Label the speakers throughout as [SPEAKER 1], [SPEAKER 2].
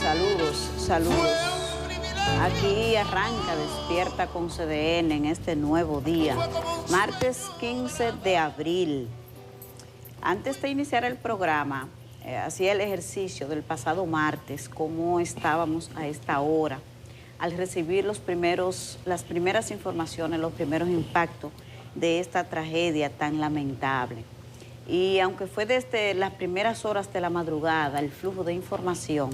[SPEAKER 1] Saludos, saludos. Aquí arranca Despierta con CDN en este nuevo día, martes 15 de abril. Antes de iniciar el programa, hacía el ejercicio del pasado martes, cómo estábamos a esta hora, al recibir las primeras informaciones, los primeros impactos de esta tragedia tan lamentable. Y aunque fue desde las primeras horas de la madrugada el flujo de información,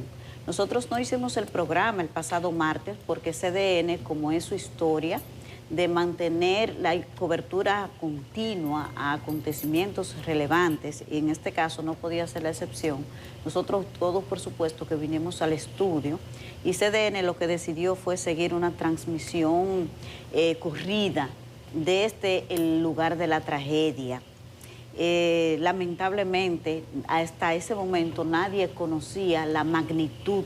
[SPEAKER 1] nosotros no hicimos el programa el pasado martes porque CDN, como es su historia, de mantener la cobertura continua a acontecimientos relevantes, y en este caso no podía ser la excepción, nosotros todos por supuesto que vinimos al estudio, y CDN lo que decidió fue seguir una transmisión corrida desde el lugar de la tragedia. Lamentablemente, hasta ese momento nadie conocía la magnitud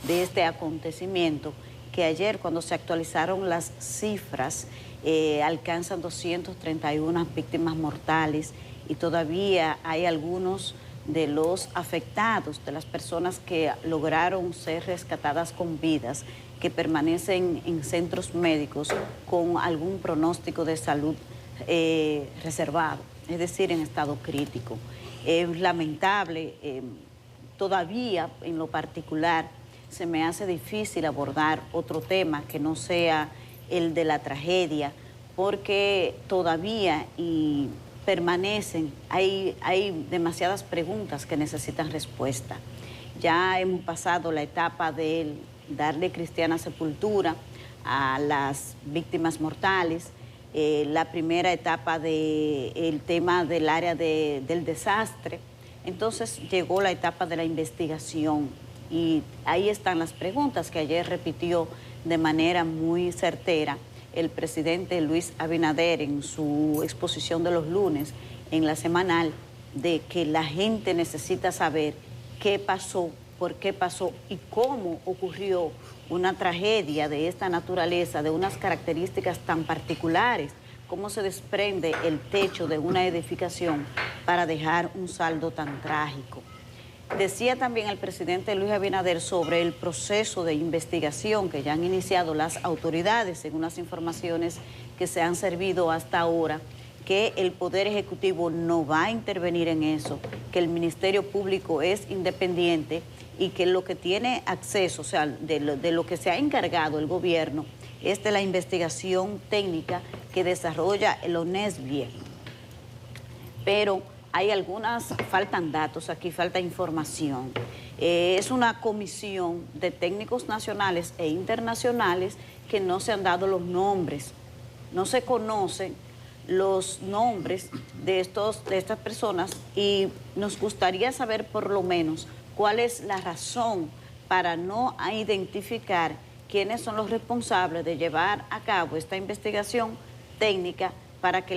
[SPEAKER 1] de este acontecimiento, que ayer, cuando se actualizaron las cifras, alcanzan 231 víctimas mortales, y todavía hay algunos de los afectados, de las personas que lograron ser rescatadas con vidas, que permanecen en centros médicos con algún pronóstico de salud reservado, es decir, en estado crítico. Es lamentable, todavía en lo particular se me hace difícil abordar otro tema que no sea el de la tragedia, porque todavía permanecen, hay demasiadas preguntas que necesitan respuesta. Ya hemos pasado la etapa de darle cristiana sepultura a las víctimas mortales, la primera etapa del tema del área del desastre. Entonces llegó la etapa de la investigación, y ahí están las preguntas que ayer repitió de manera muy certera el presidente Luis Abinader en su exposición de los lunes en la semanal, de que la gente necesita saber qué pasó, por qué pasó y cómo ocurrió una tragedia de esta naturaleza, de unas características tan particulares, cómo se desprende el techo de una edificación para dejar un saldo tan trágico. Decía también el presidente Luis Abinader sobre el proceso de investigación que ya han iniciado las autoridades, según las informaciones que se han servido hasta ahora, que el Poder Ejecutivo no va a intervenir en eso, que el Ministerio Público es independiente y que lo que tiene acceso, o sea, de lo que se ha encargado el gobierno, es de la investigación técnica que desarrolla el ONESBIE. Pero hay faltan datos aquí, falta información. Es una comisión de técnicos nacionales e internacionales que no se han dado los nombres, no se conocen los nombres de estas personas, y nos gustaría saber por lo menos cuál es la razón para no identificar quiénes son los responsables de llevar a cabo esta investigación técnica, para que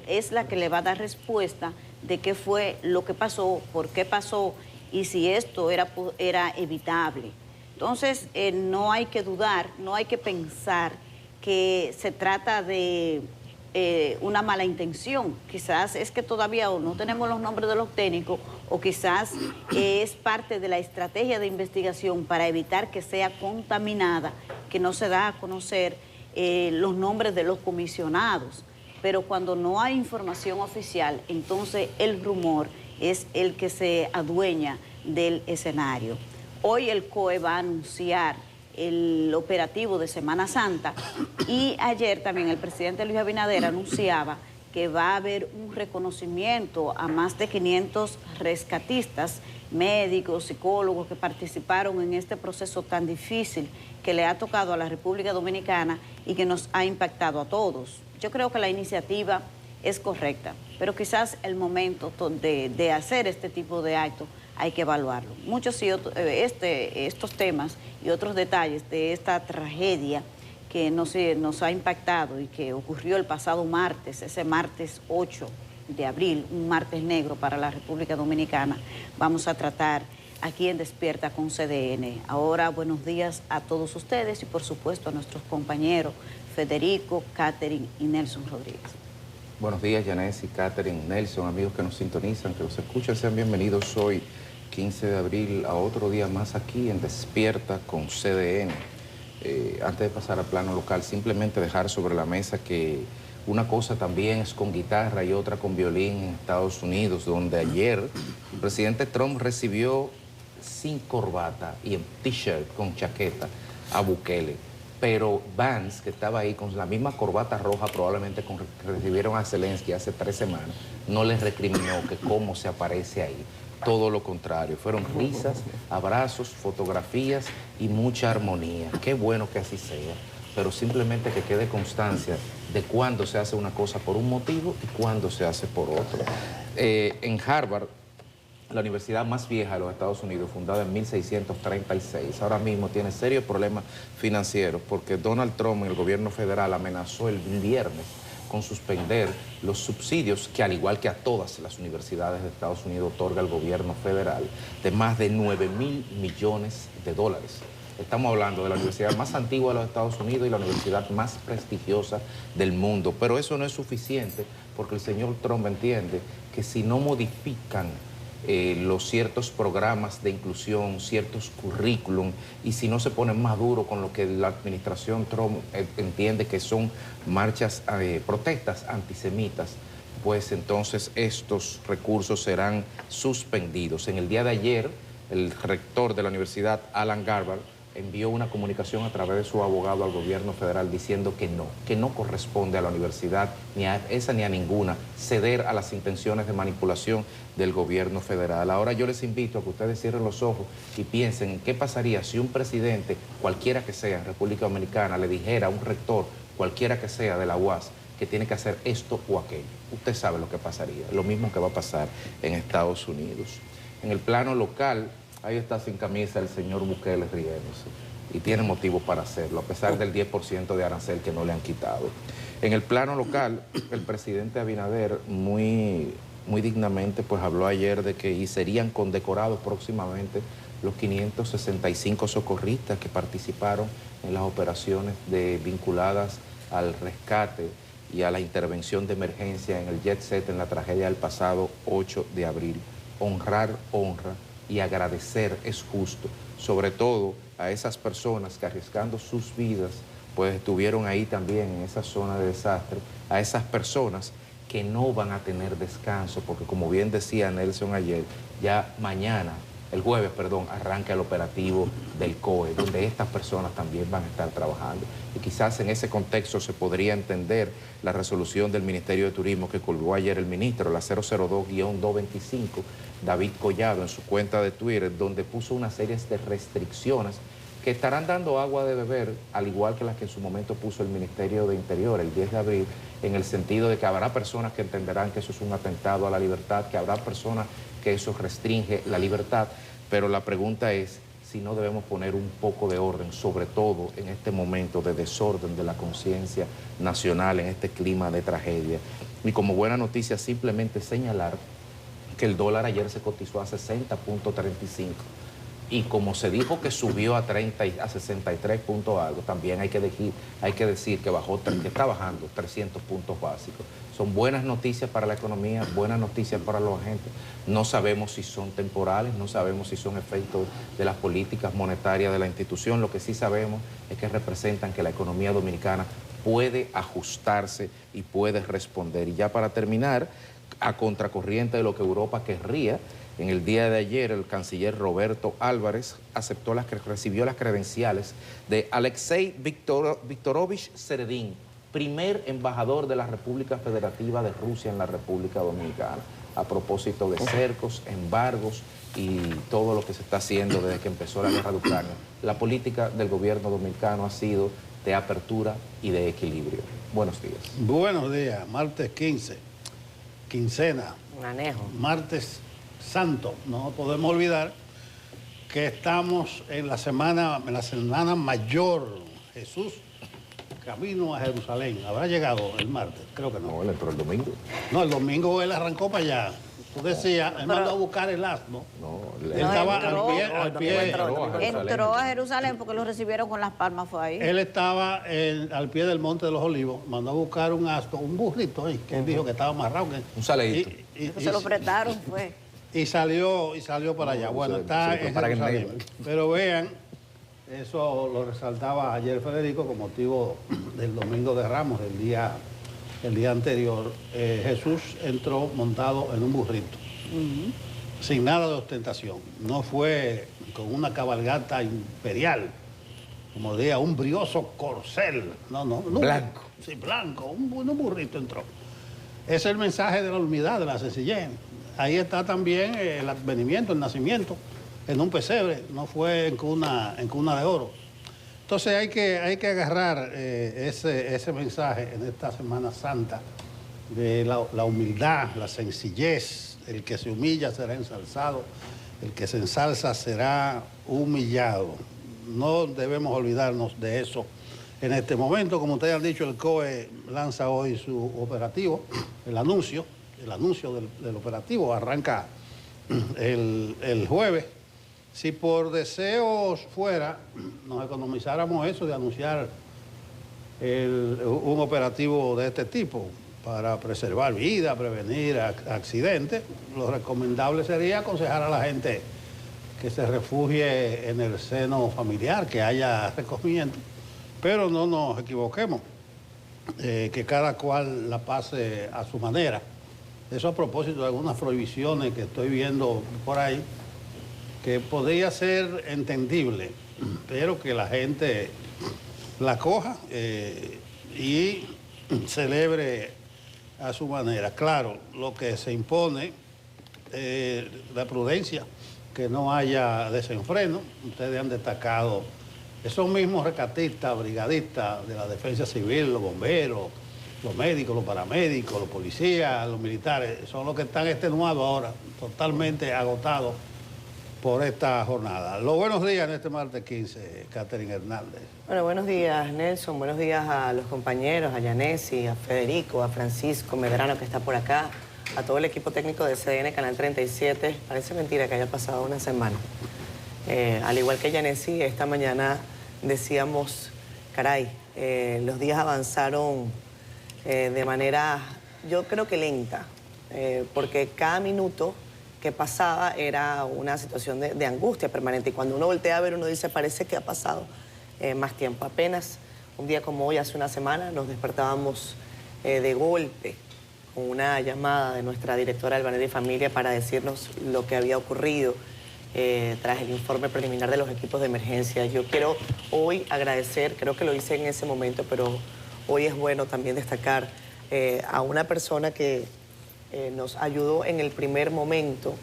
[SPEAKER 1] es la que le va a dar respuesta de qué fue lo que pasó, por qué pasó y si esto era evitable. Entonces, no hay que dudar, no hay que pensar que se trata de una mala intención. Quizás es que todavía no tenemos los nombres de los técnicos, o quizás es parte de la estrategia de investigación para evitar que sea contaminada, que no se da a conocer los nombres de los comisionados. Pero cuando no hay información oficial, entonces el rumor es el que se adueña del escenario. Hoy el COE va a anunciar el operativo de Semana Santa, y ayer también el presidente Luis Abinader anunciaba que va a haber un reconocimiento a más de 500 rescatistas, médicos, psicólogos que participaron en este proceso tan difícil que le ha tocado a la República Dominicana y que nos ha impactado a todos. Yo creo que la iniciativa es correcta, pero quizás el momento de hacer este tipo de actos hay que evaluarlo. Muchos estos temas y otros detalles de esta tragedia que nos ha impactado y que ocurrió el pasado martes, ese martes 8 de abril, un martes negro para la República Dominicana, vamos a tratar aquí en Despierta con CDN. Ahora, buenos días a todos ustedes y por supuesto a nuestros compañeros Federico, Catherine y Nelson Rodríguez.
[SPEAKER 2] Buenos días, Yanesi, Catherine, Nelson, amigos que nos sintonizan, que nos escuchan, sean bienvenidos hoy 15 de abril a otro día más aquí en Despierta con CDN. Antes de pasar al plano local, simplemente dejar sobre la mesa que una cosa también es con guitarra y otra con violín en Estados Unidos, donde ayer el presidente Trump recibió sin corbata y en t-shirt con chaqueta a Bukele. Pero Vance, que estaba ahí con la misma corbata roja, probablemente recibieron a Zelensky hace 3 semanas, no les recriminó que cómo se aparece ahí. Todo lo contrario, fueron risas, abrazos, fotografías y mucha armonía. Qué bueno que así sea, pero simplemente que quede constancia de cuándo se hace una cosa por un motivo y cuándo se hace por otro. En Harvard, la universidad más vieja de los Estados Unidos, fundada en 1636, ahora mismo tiene serios problemas financieros porque Donald Trump en el gobierno federal amenazó el viernes con suspender los subsidios que, al igual que a todas las universidades de Estados Unidos, otorga el gobierno federal, de más de 9.000 millones de dólares. Estamos hablando de la universidad más antigua de los Estados Unidos y la universidad más prestigiosa del mundo. Pero eso no es suficiente porque el señor Trump entiende que si no modifican los ciertos programas de inclusión, ciertos currículum, y si no se ponen más duro con lo que la administración Trump entiende que son marchas, protestas antisemitas, pues entonces estos recursos serán suspendidos. En el día de ayer, el rector de la universidad, Alan Garber, envió una comunicación a través de su abogado al gobierno federal diciendo que no corresponde a la universidad, ni a esa ni a ninguna, ceder a las intenciones de manipulación del gobierno federal. Ahora yo les invito a que ustedes cierren los ojos y piensen en qué pasaría si un presidente, cualquiera que sea en República Dominicana, le dijera a un rector, cualquiera que sea de la UAS, que tiene que hacer esto o aquello. Usted sabe lo que pasaría, lo mismo que va a pasar en Estados Unidos. En el plano local, ahí está sin camisa el señor Bukele riéndose y tiene motivo para hacerlo, a pesar del 10% de arancel que no le han quitado. En el plano local, el presidente Abinader muy dignamente pues habló ayer de que serían condecorados próximamente los 565 socorristas que participaron en las operaciones vinculadas al rescate y a la intervención de emergencia en el Jet Set en la tragedia del pasado 8 de abril. Honrar, honra y agradecer es justo, sobre todo a esas personas que arriesgando sus vidas, pues estuvieron ahí también en esa zona de desastre, a esas personas que no van a tener descanso, porque como bien decía Nelson ayer, ya mañana, el jueves, perdón, arranca el operativo del COE, donde estas personas también van a estar trabajando. Y quizás en ese contexto se podría entender la resolución del Ministerio de Turismo que colgó ayer el ministro, la 002-225, David Collado, en su cuenta de Twitter, donde puso una serie de restricciones que estarán dando agua de beber, al igual que las que en su momento puso el Ministerio de Interior el 10 de abril, en el sentido de que habrá personas que entenderán que eso es un atentado a la libertad, que habrá personas que eso restringe la libertad, pero la pregunta es si no debemos poner un poco de orden, sobre todo en este momento de desorden de la conciencia nacional, en este clima de tragedia. Y como buena noticia, simplemente señalar que el dólar ayer se cotizó a 60.35. Y como se dijo que subió a 63 puntos algo, también hay que decir que bajó, que está bajando 300 puntos básicos. Son buenas noticias para la economía, buenas noticias para los agentes. No sabemos si son temporales, no sabemos si son efectos de las políticas monetarias de la institución. Lo que sí sabemos es que representan que la economía dominicana puede ajustarse y puede responder. Y ya para terminar, a contracorriente de lo que Europa querría, en el día de ayer, el canciller Roberto Álvarez recibió las credenciales de Alexei Viktorovich Seredin, primer embajador de la República Federativa de Rusia en la República Dominicana, a propósito de cercos, embargos y todo lo que se está haciendo desde que empezó la guerra de Ucrania. La política del gobierno dominicano ha sido de apertura y de equilibrio. Buenos días.
[SPEAKER 3] Buenos días, martes 15, quincena,
[SPEAKER 4] Manejo.
[SPEAKER 3] martes santo. No podemos olvidar que estamos en la semana mayor. Jesús, camino a Jerusalén. ¿Habrá llegado el martes? Creo que no.
[SPEAKER 2] No, él entró el domingo.
[SPEAKER 3] No, el domingo él arrancó para allá. Tú decías, él mandó a buscar el asno.
[SPEAKER 2] No,
[SPEAKER 3] Él estaba al pie.
[SPEAKER 1] Entró a Jerusalén porque lo recibieron con las palmas, fue ahí.
[SPEAKER 3] Él estaba al pie del Monte de los Olivos, mandó a buscar un asno, un burrito ahí, que él dijo que estaba amarrado.
[SPEAKER 2] Un saleíto.
[SPEAKER 1] Se lo prestaron, fue.
[SPEAKER 3] y salió para allá. Bueno, está en Jerusalén. Pero vean, eso lo resaltaba ayer Federico con motivo del Domingo de Ramos, el día anterior. Jesús entró montado en un burrito, sin nada de ostentación. No fue con una cabalgata imperial, como diría, un brioso corcel. No.
[SPEAKER 2] Blanco.
[SPEAKER 3] Sí, blanco, un burrito entró. Ese es el mensaje de la humildad, de la sencillez. Ahí está también el advenimiento, el nacimiento, en un pesebre, no fue en cuna de oro. Entonces hay que agarrar ese mensaje en esta Semana Santa de la humildad, la sencillez. El que se humilla será ensalzado, el que se ensalza será humillado. No debemos olvidarnos de eso en este momento. Como ustedes han dicho, el COE lanza hoy su operativo, el anuncio del operativo arranca el jueves. Si por deseos fuera, nos economizáramos eso de anunciar un operativo de este tipo para preservar vida, prevenir accidentes, lo recomendable sería aconsejar a la gente que se refugie en el seno familiar, que haya recogimiento, pero no nos equivoquemos, que cada cual la pase a su manera. Eso a propósito de algunas prohibiciones que estoy viendo por ahí, que podría ser entendible, pero que la gente la coja y celebre a su manera. Claro, lo que se impone, la prudencia, que no haya desenfreno. Ustedes han destacado esos mismos rescatistas, brigadistas de la defensa civil, los bomberos, los médicos, los paramédicos, los policías, los militares, son los que están extenuados ahora, totalmente agotados por esta jornada. Los buenos días en este martes 15, Catherine Hernández.
[SPEAKER 4] Bueno, buenos días, Nelson. Buenos días a los compañeros, a Yanesi, a Federico, a Francisco Medrano, que está por acá, a todo el equipo técnico de CDN Canal 37. Parece mentira que haya pasado una semana. Al igual que Yanesi, esta mañana decíamos, caray, los días avanzaron de manera, yo creo que lenta, porque cada minuto que pasaba era una situación de angustia permanente. Y cuando uno voltea a ver, uno dice, parece que ha pasado más tiempo. Apenas un día como hoy, hace una semana, nos despertábamos de golpe con una llamada de nuestra directora del Banner de Familia para decirnos lo que había ocurrido tras el informe preliminar de los equipos de emergencia. Yo quiero hoy agradecer, creo que lo hice en ese momento, pero hoy es bueno también destacar a una persona que nos ayudó en el primer momento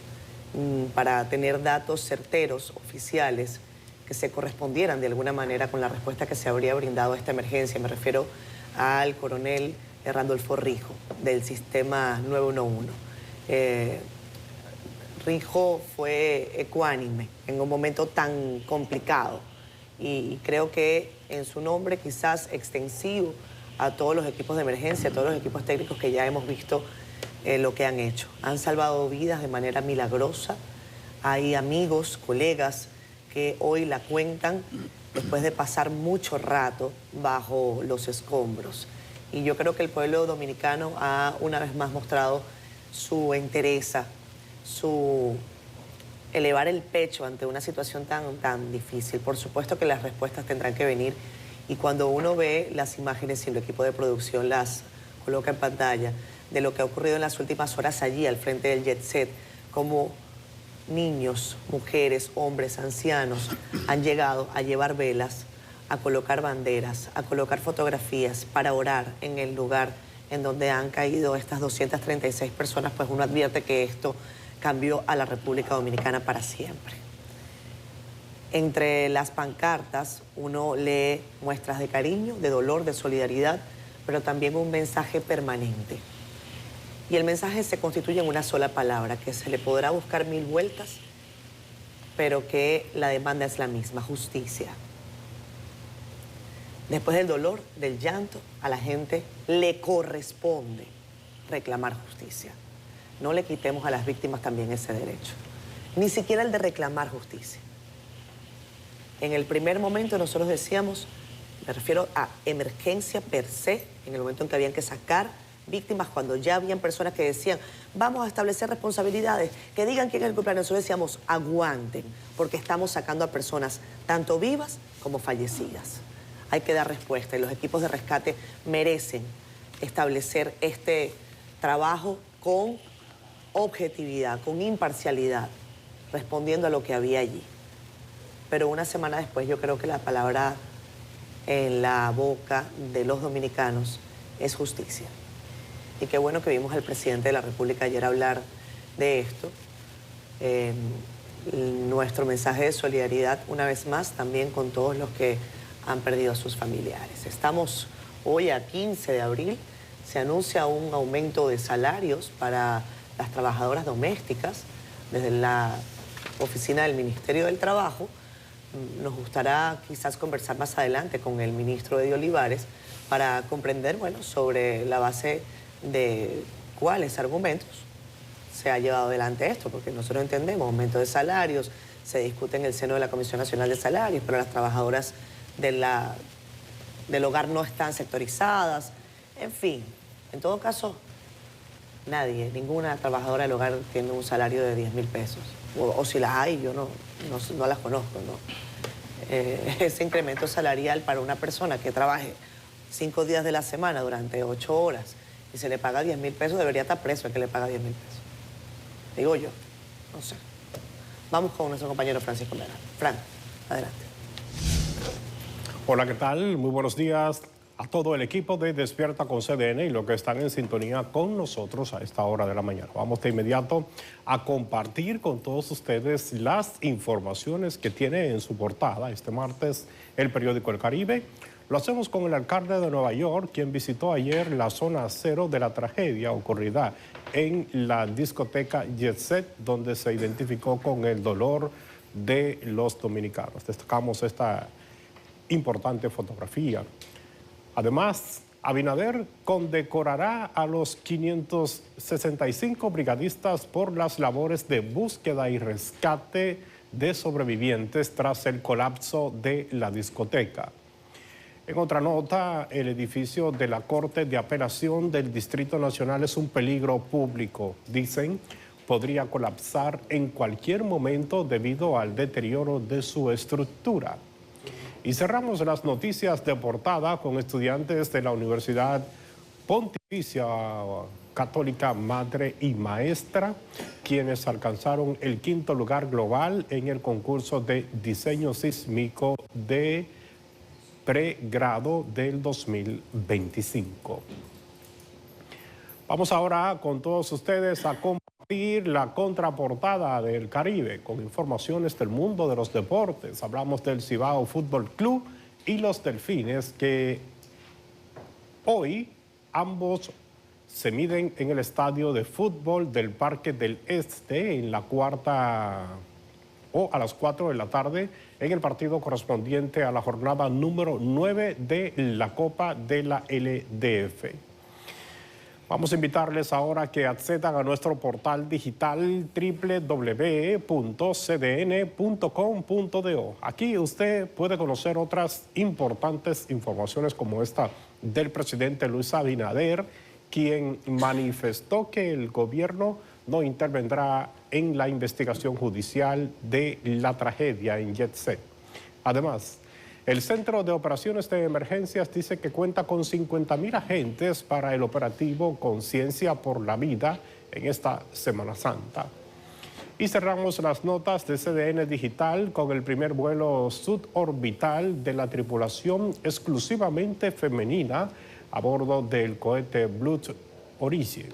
[SPEAKER 4] para tener datos certeros, oficiales, que se correspondieran de alguna manera con la respuesta que se habría brindado a esta emergencia. Me refiero al coronel Randolfo Rijo, del sistema 911. Rijo fue ecuánime en un momento tan complicado y creo que en su nombre quizás extensivo a todos los equipos de emergencia, a todos los equipos técnicos que ya hemos visto lo que han hecho. Han salvado vidas de manera milagrosa. Hay amigos, colegas que hoy la cuentan después de pasar mucho rato bajo los escombros. Y yo creo que el pueblo dominicano ha una vez más mostrado su entereza, su elevar el pecho ante una situación tan difícil. Por supuesto que las respuestas tendrán que venir y cuando uno ve las imágenes y el equipo de producción las coloca en pantalla de lo que ha ocurrido en las últimas horas allí al frente del Jet Set, como niños, mujeres, hombres, ancianos han llegado a llevar velas, a colocar banderas, a colocar fotografías para orar en el lugar en donde han caído estas 236 personas, pues uno advierte que esto cambió a la República Dominicana para siempre. Entre las pancartas uno lee muestras de cariño, de dolor, de solidaridad, pero también un mensaje permanente. Y el mensaje se constituye en una sola palabra, que se le podrá buscar mil vueltas, pero que la demanda es la misma: justicia. Después del dolor, del llanto, a la gente le corresponde reclamar justicia. No le quitemos a las víctimas también ese derecho, ni siquiera el de reclamar justicia. En el primer momento nosotros decíamos, me refiero a emergencia per se, en el momento en que habían que sacar víctimas cuando ya habían personas que decían, vamos a establecer responsabilidades, que digan quién es el culpable. Nosotros decíamos, aguanten, porque estamos sacando a personas tanto vivas como fallecidas. Hay que dar respuesta y los equipos de rescate merecen establecer este trabajo con objetividad, con imparcialidad, respondiendo a lo que había allí. Pero una semana después yo creo que la palabra en la boca de los dominicanos es justicia. Y qué bueno que vimos al presidente de la República ayer hablar de esto. Nuestro mensaje de solidaridad, una vez más, también con todos los que han perdido a sus familiares. Estamos hoy a 15 de abril, se anuncia un aumento de salarios para las trabajadoras domésticas desde la oficina del Ministerio del Trabajo. Nos gustará quizás conversar más adelante con el ministro Eddie Olivares para comprender, bueno, sobre la base de cuáles argumentos se ha llevado adelante esto, porque nosotros entendemos aumento de salarios, se discute en el seno de la Comisión Nacional de Salarios, pero las trabajadoras del hogar no están sectorizadas, en fin, en todo caso, nadie, ninguna trabajadora del hogar tiene un salario de 10.000 pesos. O si las hay, yo no las conozco, ¿no? Ese incremento salarial para una persona que trabaje 5 días de la semana durante 8 horas y se le paga 10.000 pesos, debería estar preso el que le paga 10.000 pesos. Digo yo, no sé. Vamos con nuestro compañero Francisco Medrano. Fran, adelante.
[SPEAKER 5] Hola, ¿qué tal? Muy buenos días a todo el equipo de Despierta con CDN y los que están en sintonía con nosotros a esta hora de la mañana. Vamos de inmediato a compartir con todos ustedes las informaciones que tiene en su portada este martes el periódico El Caribe. Lo hacemos con el alcalde de Nueva York, quien visitó ayer la zona cero de la tragedia ocurrida en la discoteca Jet Set, donde se identificó con el dolor de los dominicanos. Destacamos esta importante fotografía. Además, Abinader condecorará a los 565 brigadistas por las labores de búsqueda y rescate de sobrevivientes tras el colapso de la discoteca. En otra nota, el edificio de la Corte de Apelación del Distrito Nacional es un peligro público. Dicen, podría colapsar en cualquier momento debido al deterioro de su estructura. Y cerramos las noticias de portada con estudiantes de la Universidad Pontificia Católica Madre y Maestra, quienes alcanzaron el 5º lugar global en el concurso de diseño sísmico de pregrado del 2025. Vamos ahora con todos ustedes a compartir la contraportada del Caribe con informaciones del mundo de los deportes. Hablamos del Cibao Fútbol Club y los Delfines, que hoy ambos se miden en el estadio de fútbol del Parque del Este en la a las 4 de la tarde en el partido correspondiente a la jornada número 9 de la Copa de la LDF. Vamos a invitarles ahora a que accedan a nuestro portal digital www.cdn.com.do. Aquí usted puede conocer otras importantes informaciones como esta del presidente Luis Abinader, quien manifestó que el gobierno no intervendrá en la investigación judicial de la tragedia en Jet Set. Además, el Centro de Operaciones de Emergencias dice que cuenta con 50.000 agentes para el operativo Conciencia por la Vida en esta Semana Santa. Y cerramos las notas de CDN Digital con el primer vuelo suborbital de la tripulación exclusivamente femenina a bordo del cohete Blue Origin.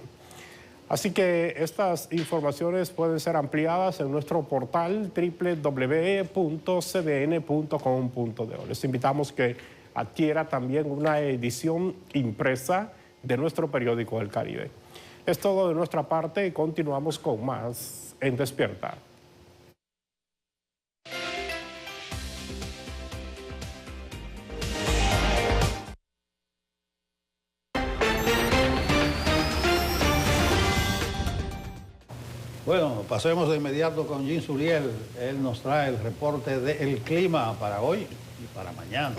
[SPEAKER 5] Así que estas informaciones pueden ser ampliadas en nuestro portal www.cdn.com.do. Les invitamos que adquiera también una edición impresa de nuestro periódico El Caribe. Es todo de nuestra parte y continuamos con más en Despierta.
[SPEAKER 3] Bueno, pasemos de inmediato con Jim Suriel. Él nos trae el reporte del clima para hoy y para mañana.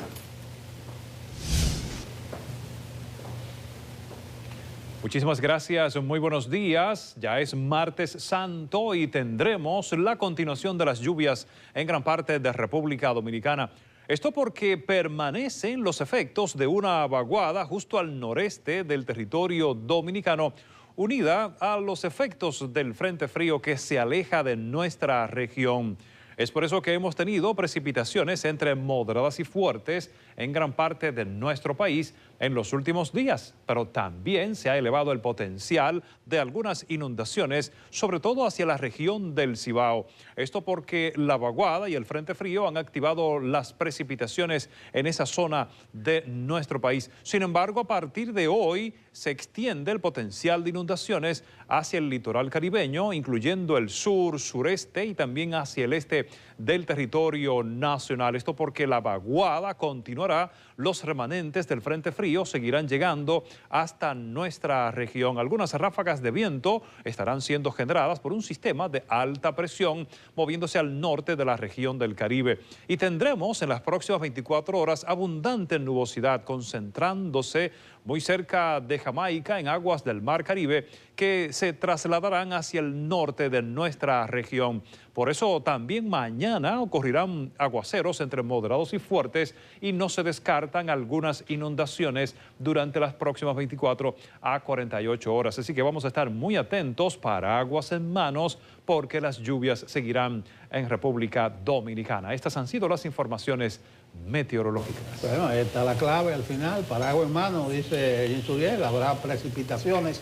[SPEAKER 6] Muchísimas gracias, muy buenos días. Ya es martes santo y tendremos la continuación de las lluvias en gran parte de República Dominicana. Esto porque permanecen los efectos de una vaguada justo al noreste del territorio dominicano, unida a los efectos del frente frío que se aleja de nuestra región. Es por eso que hemos tenido precipitaciones entre moderadas y fuertes en gran parte de nuestro país en los últimos días, pero también se ha elevado el potencial de algunas inundaciones, sobre todo hacia la región del Cibao. Esto porque la vaguada y el frente frío han activado las precipitaciones en esa zona de nuestro país. Sin embargo, a partir de hoy se extiende el potencial de inundaciones hacia el litoral caribeño, incluyendo el sur, sureste y también hacia el este del territorio nacional. Esto porque la vaguada continuará, los remanentes del frente frío seguirán llegando hasta nuestra región. Algunas ráfagas de viento estarán siendo generadas por un sistema de alta presión moviéndose al norte de la región del Caribe. Y tendremos en las próximas 24 horas abundante nubosidad concentrándose muy cerca de Jamaica en aguas del Mar Caribe que se trasladarán hacia el norte de nuestra región. Por eso también mañana ocurrirán aguaceros entre moderados y fuertes y no se descartan algunas inundaciones durante las próximas 24 a 48 horas. Así que vamos a estar muy atentos, paraguas en manos, porque las lluvias seguirán en República Dominicana. Estas han sido las informaciones meteorológicas.
[SPEAKER 3] Bueno, ahí está la clave al final, paraguas en mano, dice Insuriel, habrá precipitaciones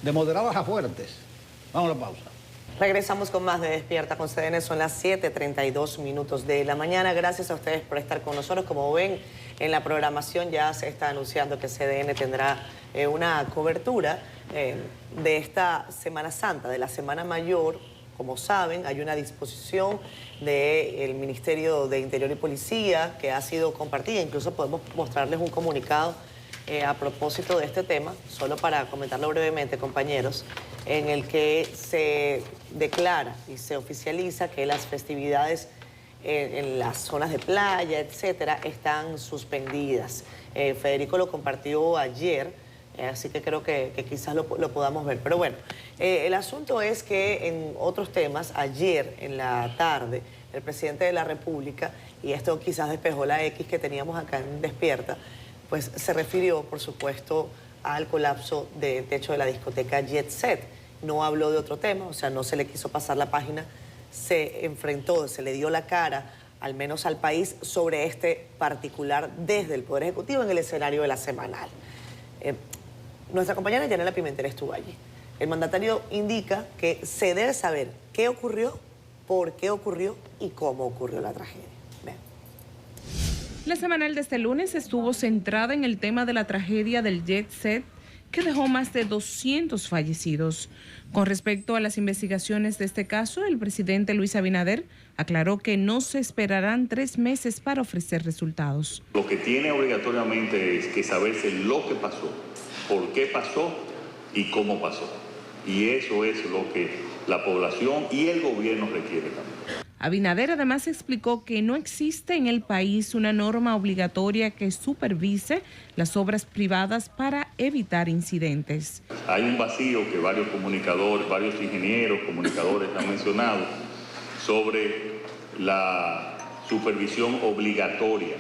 [SPEAKER 3] de moderadas a fuertes. Vamos a la pausa.
[SPEAKER 4] Regresamos con más de Despierta con CDN, son las 7:32 minutos de la mañana. Gracias a ustedes por estar con nosotros. Como ven, en la programación ya se está anunciando que CDN tendrá una cobertura de esta Semana Santa, de la Semana Mayor. Como saben, hay una disposición del Ministerio de Interior y Policía que ha sido compartida. Incluso podemos mostrarles un comunicado a propósito de este tema, solo para comentarlo brevemente, compañeros, en el que se declara y se oficializa que las festividades en las zonas de playa, etcétera, están suspendidas. Federico lo compartió ayer, así que creo que quizás lo podamos ver. Pero bueno, el asunto es que en otros temas, ayer en la tarde, el presidente de la República, y esto quizás despejó la X que teníamos acá en Despierta, pues se refirió, por supuesto, al colapso de techo de la discoteca Jet Set. No habló de otro tema, o sea, no se le quiso pasar la página, se enfrentó, se le dio la cara, al menos al país, sobre este particular desde el Poder Ejecutivo en el escenario de la semanal. Nuestra compañera Yanela Pimentel estuvo allí. El mandatario indica que se debe saber qué ocurrió, por qué ocurrió y cómo ocurrió la tragedia. Vean.
[SPEAKER 7] La semanal de este lunes estuvo centrada en el tema de la tragedia del Jet Set, que dejó más de 200 fallecidos. Con respecto a las investigaciones de este caso, el presidente Luis Abinader aclaró que no se esperarán 3 meses para ofrecer resultados.
[SPEAKER 8] Lo que tiene obligatoriamente es que saberse lo que pasó, por qué pasó y cómo pasó. Y eso es lo que la población y el gobierno requiere también.
[SPEAKER 7] Abinader además explicó que no existe en el país una norma obligatoria que supervise las obras privadas para evitar incidentes.
[SPEAKER 8] Hay un vacío que varios comunicadores, varios ingenieros, comunicadores han mencionado sobre la supervisión obligatoria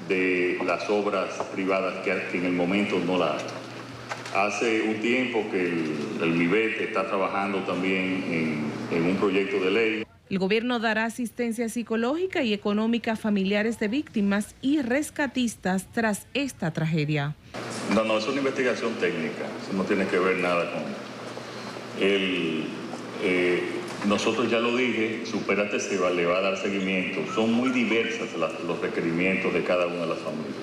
[SPEAKER 8] de las obras privadas que en el momento no la hay. Hace un tiempo que el MIBET está trabajando también en un proyecto de ley.
[SPEAKER 7] El gobierno dará asistencia psicológica y económica a familiares de víctimas y rescatistas tras esta tragedia.
[SPEAKER 8] No, es una investigación técnica, eso no tiene que ver nada con nosotros ya lo dije, Supérate se le va a dar seguimiento. Son muy diversas los requerimientos de cada una de las familias.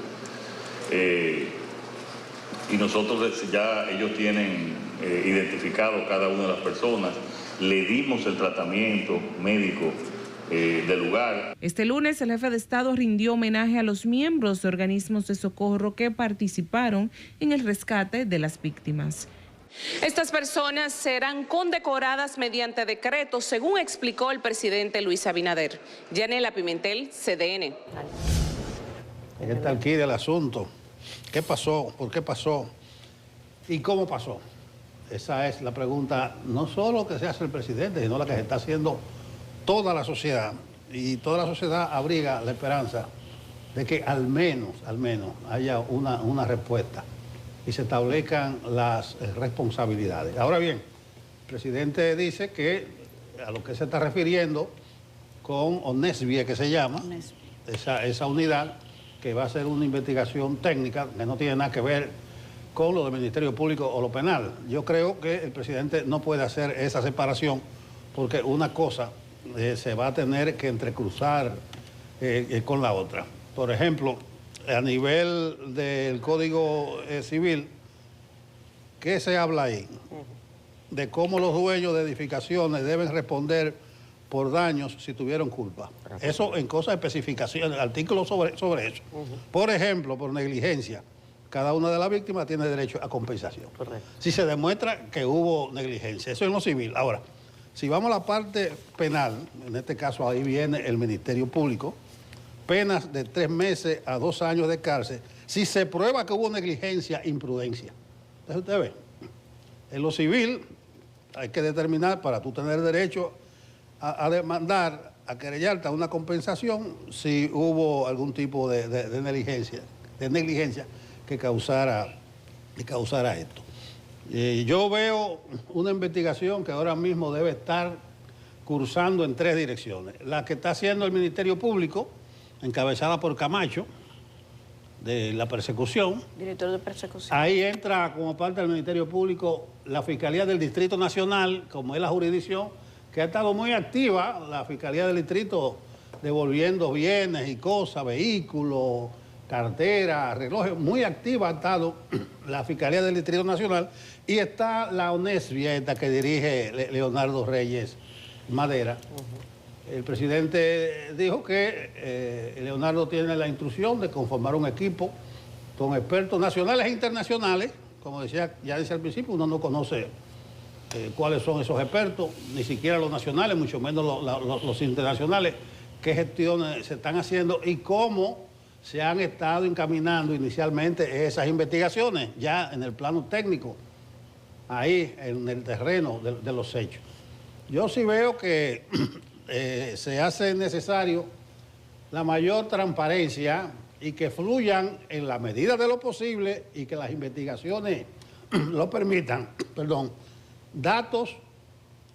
[SPEAKER 8] Y nosotros ya ellos tienen identificado cada una de las personas. Le dimos el tratamiento médico del lugar.
[SPEAKER 7] Este lunes el jefe de Estado rindió homenaje a los miembros de organismos de socorro que participaron en el rescate de las víctimas.
[SPEAKER 9] Estas personas serán condecoradas mediante decreto, según explicó el presidente Luis Abinader. Yanela Pimentel, CDN.
[SPEAKER 3] Ahí está aquí del asunto. ¿Qué pasó? ¿Por qué pasó? ¿Y cómo pasó? Esa es la pregunta, no solo que se hace el presidente, sino la que se está haciendo toda la sociedad. Y toda la sociedad abriga la esperanza de que al menos haya una respuesta y se establezcan las responsabilidades. Ahora bien, el presidente dice que a lo que se está refiriendo con ONESBIE, que se llama, esa unidad que va a hacer una investigación técnica que no tiene nada que ver con lo del Ministerio Público o lo penal. Yo creo que el presidente no puede hacer esa separación porque una cosa se va a tener que entrecruzar con la otra. Por ejemplo, a nivel del Código Civil, ¿qué se habla ahí? De cómo los dueños de edificaciones deben responder por daños si tuvieron culpa. Eso en cosas de especificación, artículos sobre eso. Por ejemplo, por negligencia, cada una de las víctimas tiene derecho a compensación.
[SPEAKER 4] Correcto.
[SPEAKER 3] Si se demuestra que hubo negligencia, eso es lo civil. Ahora, si vamos a la parte penal, en este caso ahí viene el Ministerio Público, penas de 3 meses a 2 años de cárcel, si se prueba que hubo negligencia, imprudencia. Entonces usted ve, en lo civil hay que determinar para tú tener derecho a demandar, a querellarte a una compensación si hubo algún tipo de negligencia que causara esto. Yo veo una investigación que ahora mismo debe estar cursando en 3 direcciones. La que está haciendo el Ministerio Público, encabezada por Camacho, de la persecución.
[SPEAKER 1] Director de persecución.
[SPEAKER 3] Ahí entra como parte del Ministerio Público la Fiscalía del Distrito Nacional, como es la jurisdicción, que ha estado muy activa, la Fiscalía del Distrito, devolviendo bienes y cosas, vehículos, carteras, relojes, muy activa ha estado la Fiscalía del Distrito Nacional, y está la ONESBIE, esta que dirige Leonardo Reyes Madera. El presidente dijo que Leonardo tiene la instrucción de conformar un equipo con expertos nacionales e internacionales. Como decía, ya decía al principio, uno no conoce cuáles son esos expertos, ni siquiera los nacionales, mucho menos los internacionales, qué gestiones se están haciendo y cómo se han estado encaminando inicialmente esas investigaciones, ya en el plano técnico, ahí en el terreno de los hechos. Yo sí veo que se hace necesario la mayor transparencia y que fluyan en la medida de lo posible y que las investigaciones lo permitan, datos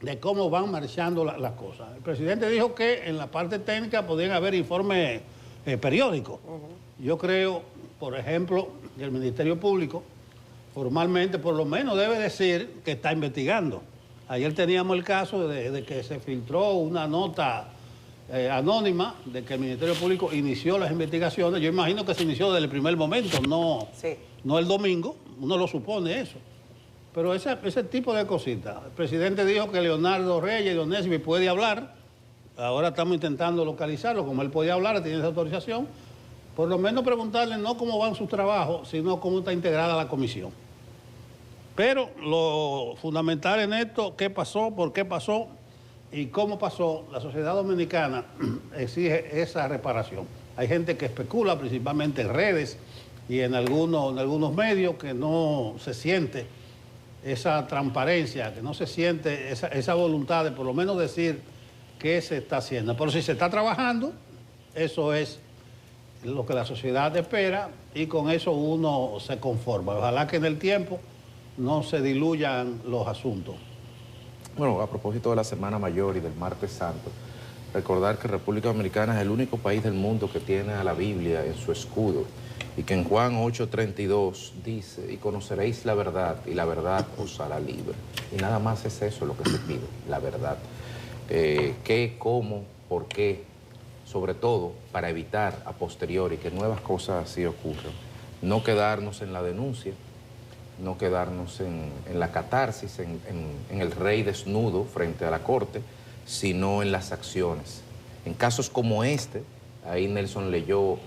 [SPEAKER 3] de cómo van marchando las cosas. El presidente dijo que en la parte técnica podían haber informes periódicos. Yo creo, por ejemplo, que el Ministerio Público formalmente por lo menos debe decir que está investigando. Ayer teníamos el caso de que se filtró una nota anónima de que el Ministerio Público inició las investigaciones. Yo imagino que se inició desde el primer momento, no el domingo, uno lo supone eso. Pero ese tipo de cositas. El presidente dijo que Leonardo Reyes de ONESBIE puede hablar. Ahora estamos intentando localizarlo, como él podía hablar, tiene esa autorización. Por lo menos preguntarle no cómo van sus trabajos, sino cómo está integrada la comisión. Pero lo fundamental en esto, qué pasó, por qué pasó y cómo pasó, la sociedad dominicana exige esa reparación. Hay gente que especula, principalmente en redes y en algunos medios, que no se siente esa transparencia, que no se siente esa voluntad de por lo menos decir qué se está haciendo. Pero si se está trabajando, eso es lo que la sociedad espera y con eso uno se conforma. Ojalá que en el tiempo no se diluyan los asuntos.
[SPEAKER 2] Bueno, a propósito de la Semana Mayor y del Martes Santo, recordar que República Dominicana es el único país del mundo que tiene a la Biblia en su escudo y que en Juan 8:32 dice, y conoceréis la verdad y la verdad os hará libre. Y nada más es eso lo que se pide, la verdad. ¿Qué, cómo, por qué? Sobre todo para evitar a posteriori que nuevas cosas así ocurran. No quedarnos en la denuncia, no quedarnos en la catarsis, en el rey desnudo frente a la corte, sino en las acciones. En casos como este, ahí Nelson leyó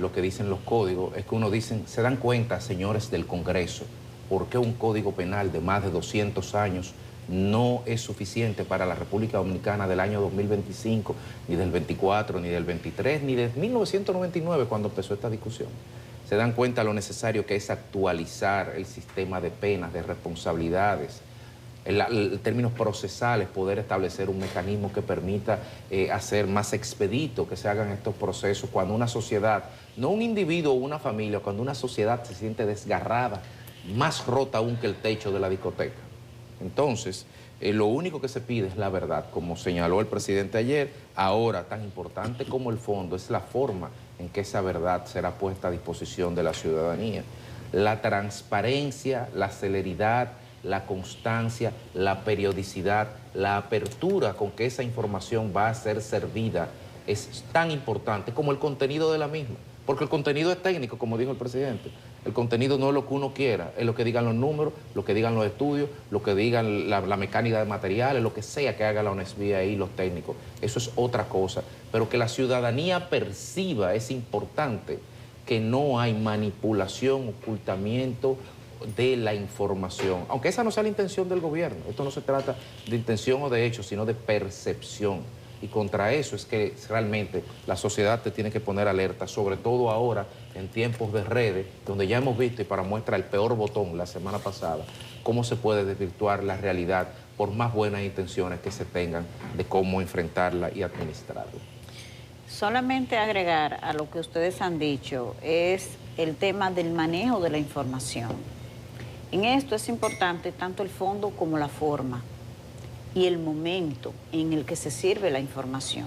[SPEAKER 2] lo que dicen los códigos, es que uno dice, se dan cuenta, señores del Congreso, por qué un código penal de más de 200 años no es suficiente para la República Dominicana del año 2025, ni del 24, ni del 23, ni de 1999 cuando empezó esta discusión. se dan cuenta lo necesario que es actualizar el sistema de penas, de responsabilidades, en términos procesales, poder establecer un mecanismo que permita hacer más expedito que se hagan estos procesos cuando una sociedad, no un individuo o una familia, cuando una sociedad se siente desgarrada, más rota aún que el techo de la discoteca. Entonces, lo único que se pide es la verdad, como señaló el presidente ayer. Ahora, tan importante como el fondo, es la forma en que esa verdad será puesta a disposición de la ciudadanía. La transparencia, la celeridad, la constancia, la periodicidad, la apertura con que esa información va a ser servida es tan importante como el contenido de la misma. Porque el contenido es técnico, como dijo el presidente. El contenido no es lo que uno quiera, es lo que digan los números, lo que digan los estudios, lo que digan la mecánica de materiales, lo que sea que haga la ONESVIA y los técnicos. Eso es otra cosa. Pero que la ciudadanía perciba, es importante, que no hay manipulación, ocultamiento de la información. Aunque esa no sea la intención del gobierno. Esto no se trata de intención o de hecho, sino de percepción. Y contra eso es que realmente la sociedad te tiene que poner alerta, sobre todo ahora en tiempos de redes, donde ya hemos visto, y para muestra el peor botón la semana pasada, cómo se puede desvirtuar la realidad por más buenas intenciones que se tengan de cómo enfrentarla y administrarla.
[SPEAKER 1] Solamente agregar a lo que ustedes han dicho es el tema del manejo de la información. En esto es importante tanto el fondo como la forma y el momento en el que se sirve la información.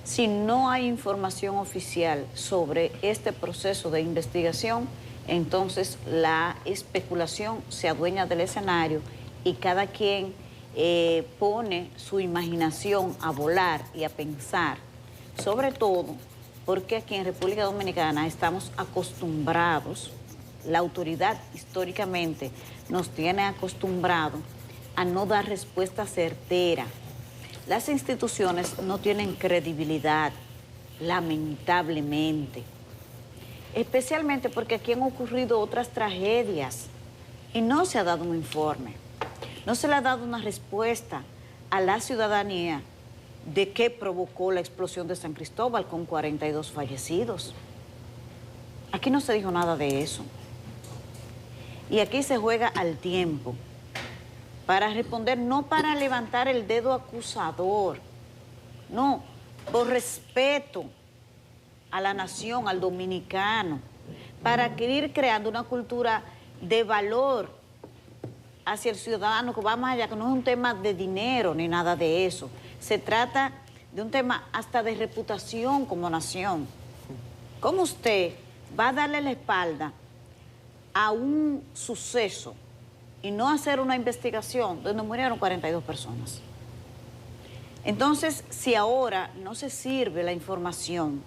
[SPEAKER 1] Si no hay información oficial sobre este proceso de investigación, entonces la especulación se adueña del escenario y cada quien pone su imaginación a volar y a pensar, sobre todo porque aquí en República Dominicana estamos acostumbrados, la autoridad históricamente nos tiene acostumbrados a no dar respuesta certera. Las instituciones no tienen credibilidad, lamentablemente. Especialmente porque aquí han ocurrido otras tragedias y no se ha dado un informe. No se le ha dado una respuesta a la ciudadanía de qué provocó la explosión de San Cristóbal con 42 fallecidos. Aquí no se dijo nada de eso. Y aquí se juega al tiempo para responder, no para levantar el dedo acusador, no, por respeto a la nación, al dominicano, para ir creando una cultura de valor hacia el ciudadano que va más allá, que no es un tema de dinero ni nada de eso. Se trata de un tema hasta de reputación como nación. ¿Cómo usted va a darle la espalda a un suceso y no hacer una investigación donde murieron 42 personas? Entonces, si ahora no se sirve la información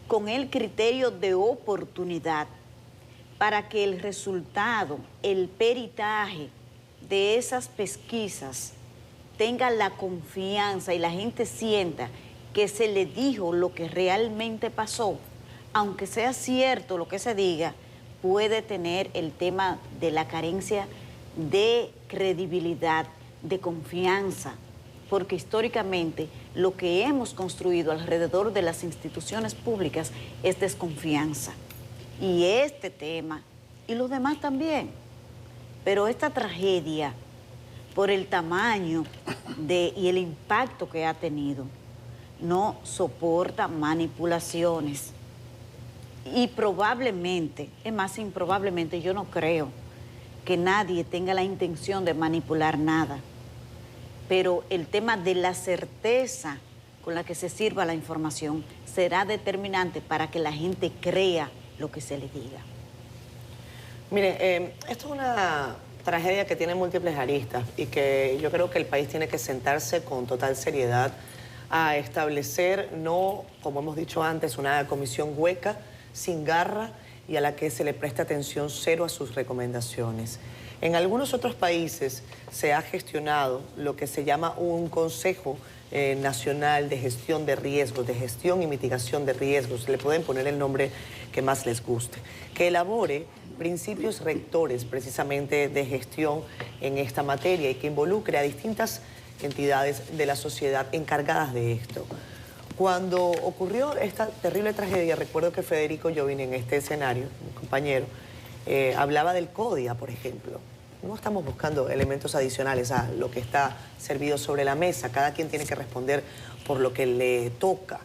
[SPEAKER 1] con el criterio de oportunidad para que el resultado, el peritaje de esas pesquisas tenga la confianza y la gente sienta que se le dijo lo que realmente pasó, aunque sea cierto lo que se diga, puede tener el tema de la carencia de credibilidad, de confianza, porque históricamente lo que hemos construido alrededor de las instituciones públicas es desconfianza. Y este tema, y los demás también, pero esta tragedia, por el tamaño y el impacto que ha tenido, no soporta manipulaciones. Y probablemente, es más, improbablemente, yo no creo que nadie tenga la intención de manipular nada. Pero el tema de la certeza con la que se sirva la información será determinante para que la gente crea lo que se le diga.
[SPEAKER 4] Mire, esto es una tragedia que tiene múltiples aristas y que yo creo que el país tiene que sentarse con total seriedad a establecer, no, como hemos dicho antes, una comisión hueca, sin garra y a la que se le preste atención cero a sus recomendaciones. En algunos otros países se ha gestionado lo que se llama un Consejo Nacional de Gestión de Riesgos, de Gestión y Mitigación de Riesgos, le pueden poner el nombre que más les guste, que elabore principios rectores precisamente de gestión en esta materia y que involucre a distintas entidades de la sociedad encargadas de esto. Cuando ocurrió esta terrible tragedia, recuerdo que Federico Jovine en este escenario, mi compañero, hablaba del CODIA, por ejemplo. No estamos buscando elementos adicionales a lo que está servido sobre la mesa. Cada quien tiene que responder por lo que le toca.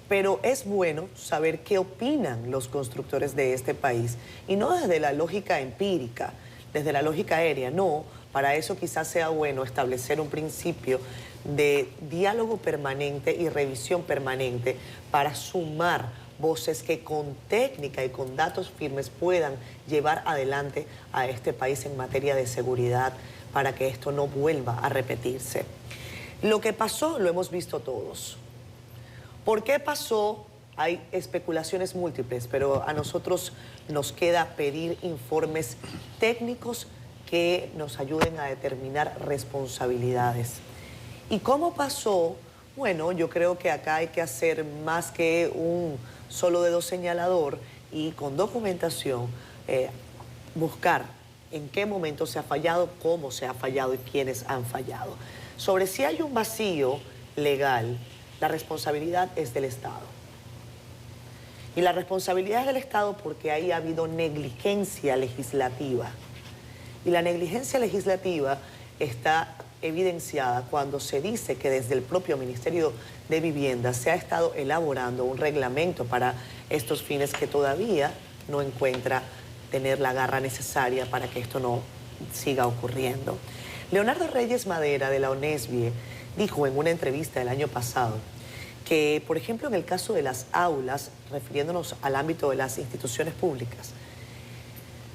[SPEAKER 4] Pero es bueno saber qué opinan los constructores de este país. Y no desde la lógica empírica, desde la lógica aérea, no. Para eso quizás sea bueno establecer un principio de diálogo permanente y revisión permanente para sumar voces que con técnica y con datos firmes puedan llevar adelante a este país en materia de seguridad para que esto no vuelva a repetirse. Lo que pasó lo hemos visto todos. ¿Por qué pasó? Hay especulaciones múltiples, pero a nosotros nos queda pedir informes técnicos que nos ayuden a determinar responsabilidades. ¿Y cómo pasó? Bueno, yo creo que acá hay que hacer más que un solo dedo señalador y con documentación buscar en qué momento se ha fallado, cómo se ha fallado y quiénes han fallado. Sobre si hay un vacío legal, la responsabilidad es del Estado. Y la responsabilidad es del Estado porque ahí ha habido negligencia legislativa. Y la negligencia legislativa está evidenciada cuando se dice que desde el propio Ministerio de Vivienda se ha estado elaborando un reglamento para estos fines que todavía no encuentra tener la garra necesaria para que esto no siga ocurriendo. Leonardo Reyes Madera de la ONESBIE dijo en una entrevista el año pasado que, por ejemplo, en el caso de las aulas, refiriéndonos al ámbito de las instituciones públicas,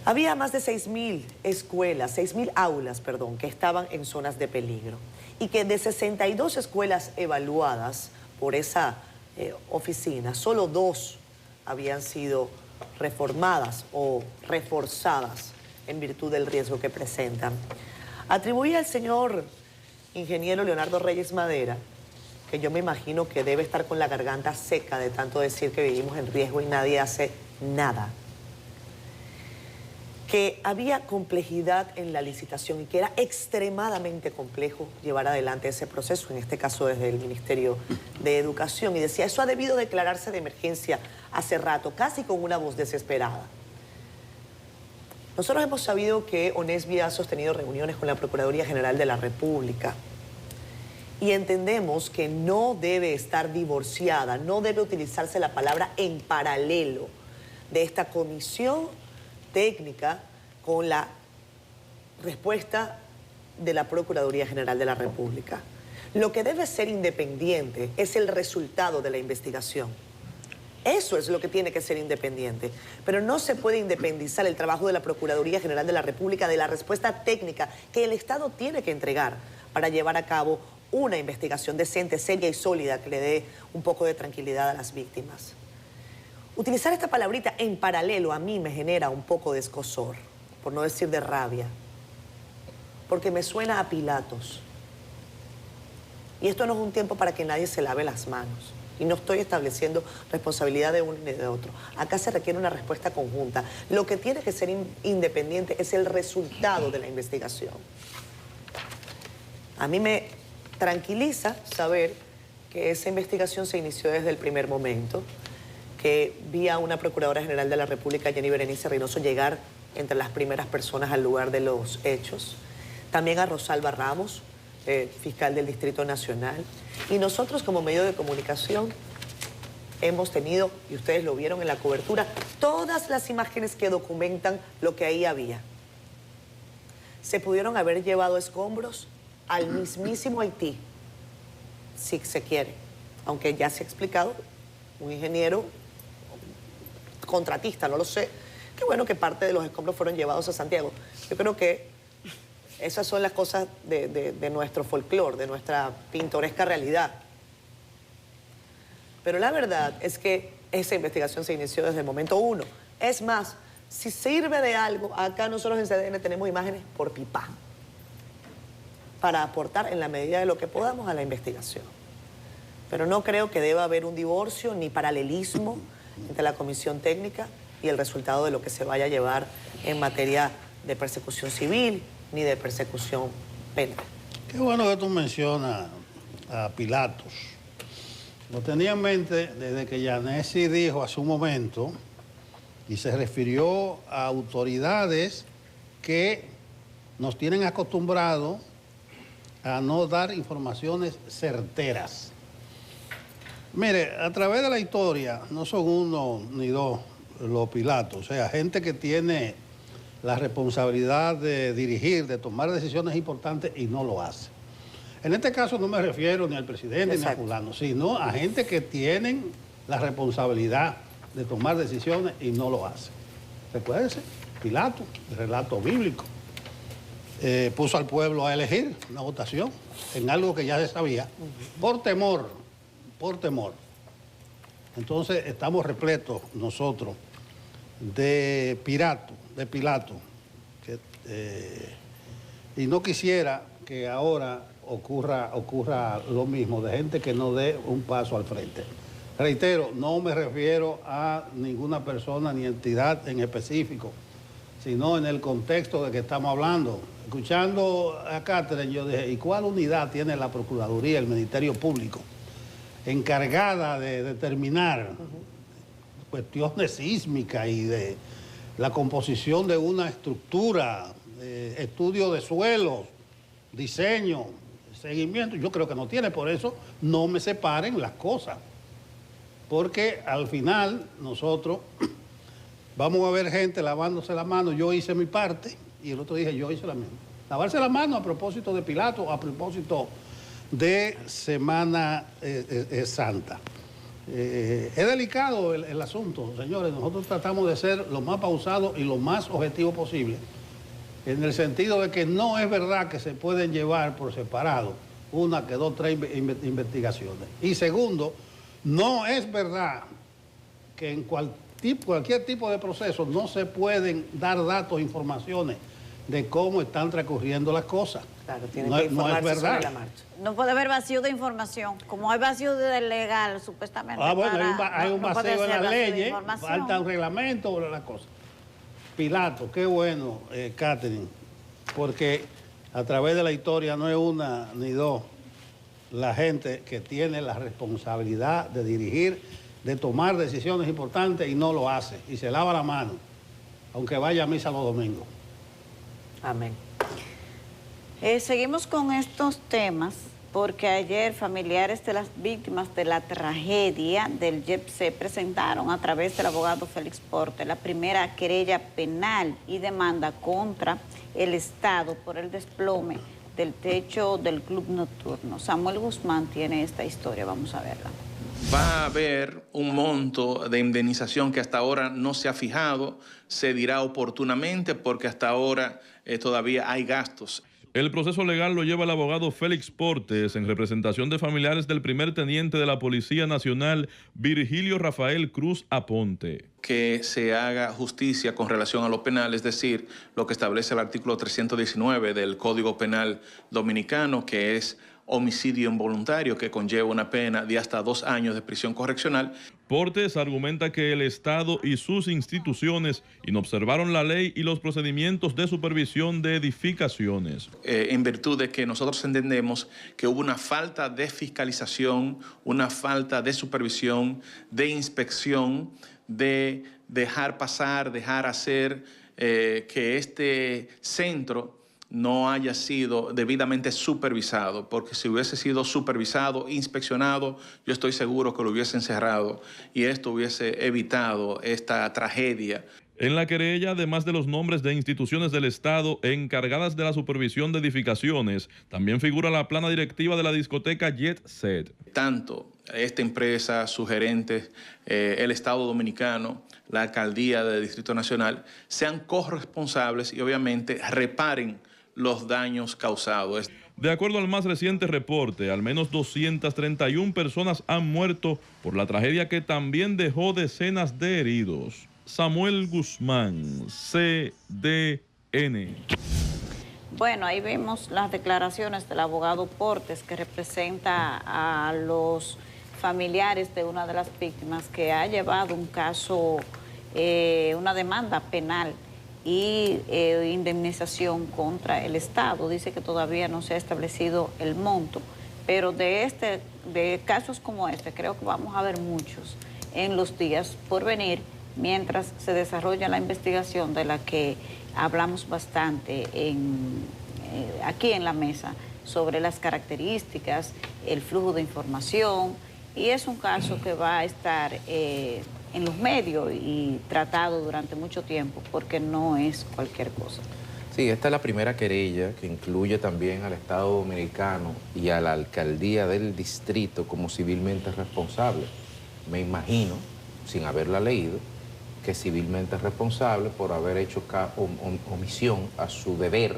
[SPEAKER 4] había más de 6.000 escuelas, 6.000 aulas, perdón, que estaban en zonas de peligro. Y que de 62 escuelas evaluadas por esa oficina, solo 2 habían sido reformadas o reforzadas en virtud del riesgo que presentan. Atribuía al señor ingeniero Leonardo Reyes Madera, que yo me imagino que debe estar con la garganta seca de tanto decir que vivimos en riesgo y nadie hace nada, que había complejidad en la licitación y que era extremadamente complejo llevar adelante ese proceso, en este caso desde el Ministerio de Educación. Y decía, eso ha debido declararse de emergencia hace rato, casi con una voz desesperada. Nosotros hemos sabido que ONESBIE ha sostenido reuniones con la Procuraduría General de la República y entendemos que no debe estar divorciada, no debe utilizarse la palabra en paralelo de esta comisión técnica con la respuesta de la Procuraduría General de la República. Lo que debe ser independiente es el resultado de la investigación. Eso es lo que tiene que ser independiente. Pero no se puede independizar el trabajo de la Procuraduría General de la República de la respuesta técnica que el Estado tiene que entregar para llevar a cabo una investigación decente, seria y sólida que le dé un poco de tranquilidad a las víctimas. Utilizar esta palabrita en paralelo a mí me genera un poco de escozor, por no decir de rabia, porque me suena a Pilatos. Y esto no es un tiempo para que nadie se lave las manos. Y no estoy estableciendo responsabilidad de uno ni de otro. Acá se requiere una respuesta conjunta. Lo que tiene que ser independiente es el resultado de la investigación. A mí me tranquiliza saber que esa investigación se inició desde el primer momento, que vi a una Procuradora General de la República, Jenny Berenice Reynoso, llegar entre las primeras personas al lugar de los hechos. También a Rosalba Ramos, fiscal del Distrito Nacional. Y nosotros como medio de comunicación hemos tenido, y ustedes lo vieron en la cobertura, todas las imágenes que documentan lo que ahí había. Se pudieron haber llevado escombros al mismísimo Haití, si se quiere. Aunque ya se ha explicado, un ingeniero contratista, no lo sé. Qué bueno que parte de los escombros fueron llevados a Santiago. Yo creo que esas son las cosas de nuestro folclore, de nuestra pintoresca realidad. Pero la verdad es que esa investigación se inició desde el momento 1. Es más, si sirve de algo, acá nosotros en CDN tenemos imágenes por pipa para aportar en la medida de lo que podamos a la investigación. Pero no creo que deba haber un divorcio ni paralelismo entre la comisión técnica y el resultado de lo que se vaya a llevar en materia de persecución civil ni de persecución penal.
[SPEAKER 3] Qué bueno que tú mencionas a Pilatos. Lo tenía en mente desde que Yanesi dijo hace un momento y se refirió a autoridades que nos tienen acostumbrados a no dar informaciones certeras. Mire, a través de la historia, no son uno ni dos los Pilatos, o sea, gente que tiene la responsabilidad de dirigir, de tomar decisiones importantes y no lo hace. En este caso no me refiero ni al presidente ni a fulano, sino a gente que tienen la responsabilidad de tomar decisiones y no lo hace. Recuérdense, Pilato, el relato bíblico, puso al pueblo a elegir una votación en algo que ya se sabía, por temor. Entonces estamos repletos nosotros de Pilato, y no quisiera que ahora ocurra lo mismo, de gente que no dé un paso al frente. Reitero, no me refiero a ninguna persona ni entidad en específico, sino en el contexto de que estamos hablando. Escuchando a Catherine, yo dije, ¿y cuál unidad tiene la Procuraduría, el Ministerio Público, encargada de determinar cuestiones sísmicas y de la composición de una estructura, estudio de suelos, diseño, seguimiento? Yo creo que no tiene, por eso no me separen las cosas. Porque al final nosotros vamos a ver gente lavándose la mano. Yo hice mi parte y el otro dije, yo hice la misma. Lavarse la mano a propósito de Pilato, a propósito de Semana Santa. Es delicado el asunto, señores. Nosotros tratamos de ser lo más pausados y lo más objetivo posible, en el sentido de que no es verdad que se pueden llevar por separado una, que dos, tres investigaciones. Y segundo, no es verdad que en cualquier tipo de proceso no se pueden dar datos, informaciones de cómo están transcurriendo las cosas.
[SPEAKER 4] Claro, tienen que informarse sobre la marcha.
[SPEAKER 1] No puede haber vacío de información, como hay vacío de legal, supuestamente.
[SPEAKER 3] Bueno, hay un vacío en las leyes, falta un reglamento sobre las cosas. Pilato, qué bueno, Catherine, porque a través de la historia no es una ni dos la gente que tiene la responsabilidad de dirigir, de tomar decisiones importantes y no lo hace, y se lava la mano, aunque vaya a misa los domingos.
[SPEAKER 4] Amén.
[SPEAKER 1] Seguimos con estos temas porque ayer familiares de las víctimas de la tragedia del JEPSET presentaron a través del abogado Félix Porte la primera querella penal y demanda contra el Estado por el desplome del techo del club nocturno. Samuel Guzmán tiene esta historia, vamos a verla.
[SPEAKER 10] Va a haber un monto de indemnización que hasta ahora no se ha fijado, se dirá oportunamente porque hasta ahora todavía hay gastos.
[SPEAKER 11] El proceso legal lo lleva el abogado Félix Portes en representación de familiares del primer teniente de la Policía Nacional, Virgilio Rafael Cruz Aponte.
[SPEAKER 10] Que se haga justicia con relación a lo penal, es decir, lo que establece el artículo 319 del Código Penal Dominicano, que es homicidio involuntario, que conlleva una pena de hasta 2 años de prisión correccional.
[SPEAKER 11] Portes argumenta que el Estado y sus instituciones inobservaron la ley y los procedimientos de supervisión de edificaciones.
[SPEAKER 10] En virtud de que nosotros entendemos que hubo una falta de fiscalización, una falta de supervisión, de inspección, de dejar pasar, dejar hacer, que este centro no haya sido debidamente supervisado, porque si hubiese sido supervisado, inspeccionado, yo estoy seguro que lo hubiesen cerrado y esto hubiese evitado esta tragedia.
[SPEAKER 11] En la querella, además de los nombres de instituciones del Estado encargadas de la supervisión de edificaciones, también figura la plana directiva de la discoteca Jet Set.
[SPEAKER 10] Tanto esta empresa, sus gerentes, el Estado Dominicano, la Alcaldía del Distrito Nacional, sean corresponsables y obviamente reparen los daños causados.
[SPEAKER 11] De acuerdo al más reciente reporte, al menos 231 personas han muerto por la tragedia que también dejó decenas de heridos. Samuel Guzmán, CDN.
[SPEAKER 1] Bueno, ahí vemos las declaraciones del abogado Portes, que representa a los familiares de una de las víctimas que ha llevado un caso, una demanda penal y indemnización contra el Estado. Dice que todavía no se ha establecido el monto, Pero de casos como este, creo que vamos a ver muchos en los días por venir, mientras se desarrolla la investigación de la que hablamos bastante aquí en la mesa, sobre las características, el flujo de información, y es un caso que va a estar en los medios y tratado durante mucho tiempo, porque no es cualquier cosa.
[SPEAKER 2] Sí, esta es la primera querella que incluye también al Estado Dominicano y a la alcaldía del distrito como civilmente responsable. Me imagino, sin haberla leído, que civilmente responsable por haber hecho omisión a su deber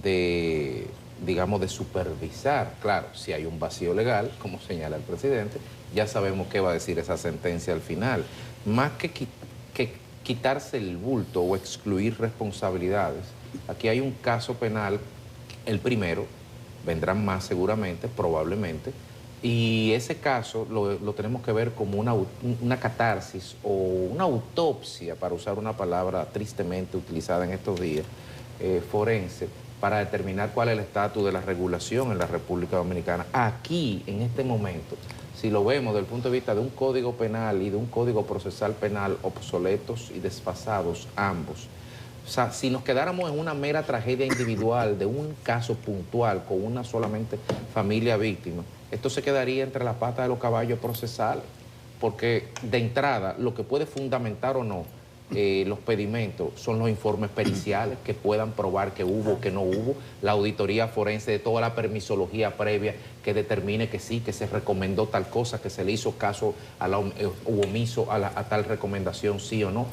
[SPEAKER 2] de, digamos, de supervisar. Claro, si hay un vacío legal, como señala el presidente, ya sabemos qué va a decir esa sentencia al final. Más que quitarse el bulto o excluir responsabilidades, aquí hay un caso penal, el primero, vendrán más seguramente, probablemente, y ese caso lo tenemos que ver como una catarsis o una autopsia, para usar una palabra tristemente utilizada en estos días, forense, para determinar cuál es el estatus de la regulación en la República Dominicana. Aquí, en este momento, si lo vemos desde el punto de vista de un código penal y de un código procesal penal obsoletos y desfasados ambos, o sea, si nos quedáramos en una mera tragedia individual de un caso puntual con una solamente familia víctima, esto se quedaría entre la pata de los caballos procesales, porque de entrada lo que puede fundamentar o no los pedimentos son los informes periciales que puedan probar que hubo o que no hubo, la auditoría forense de toda la permisología previa que determine que sí, que se recomendó tal cosa, que se le hizo caso u omiso a tal recomendación, sí o no.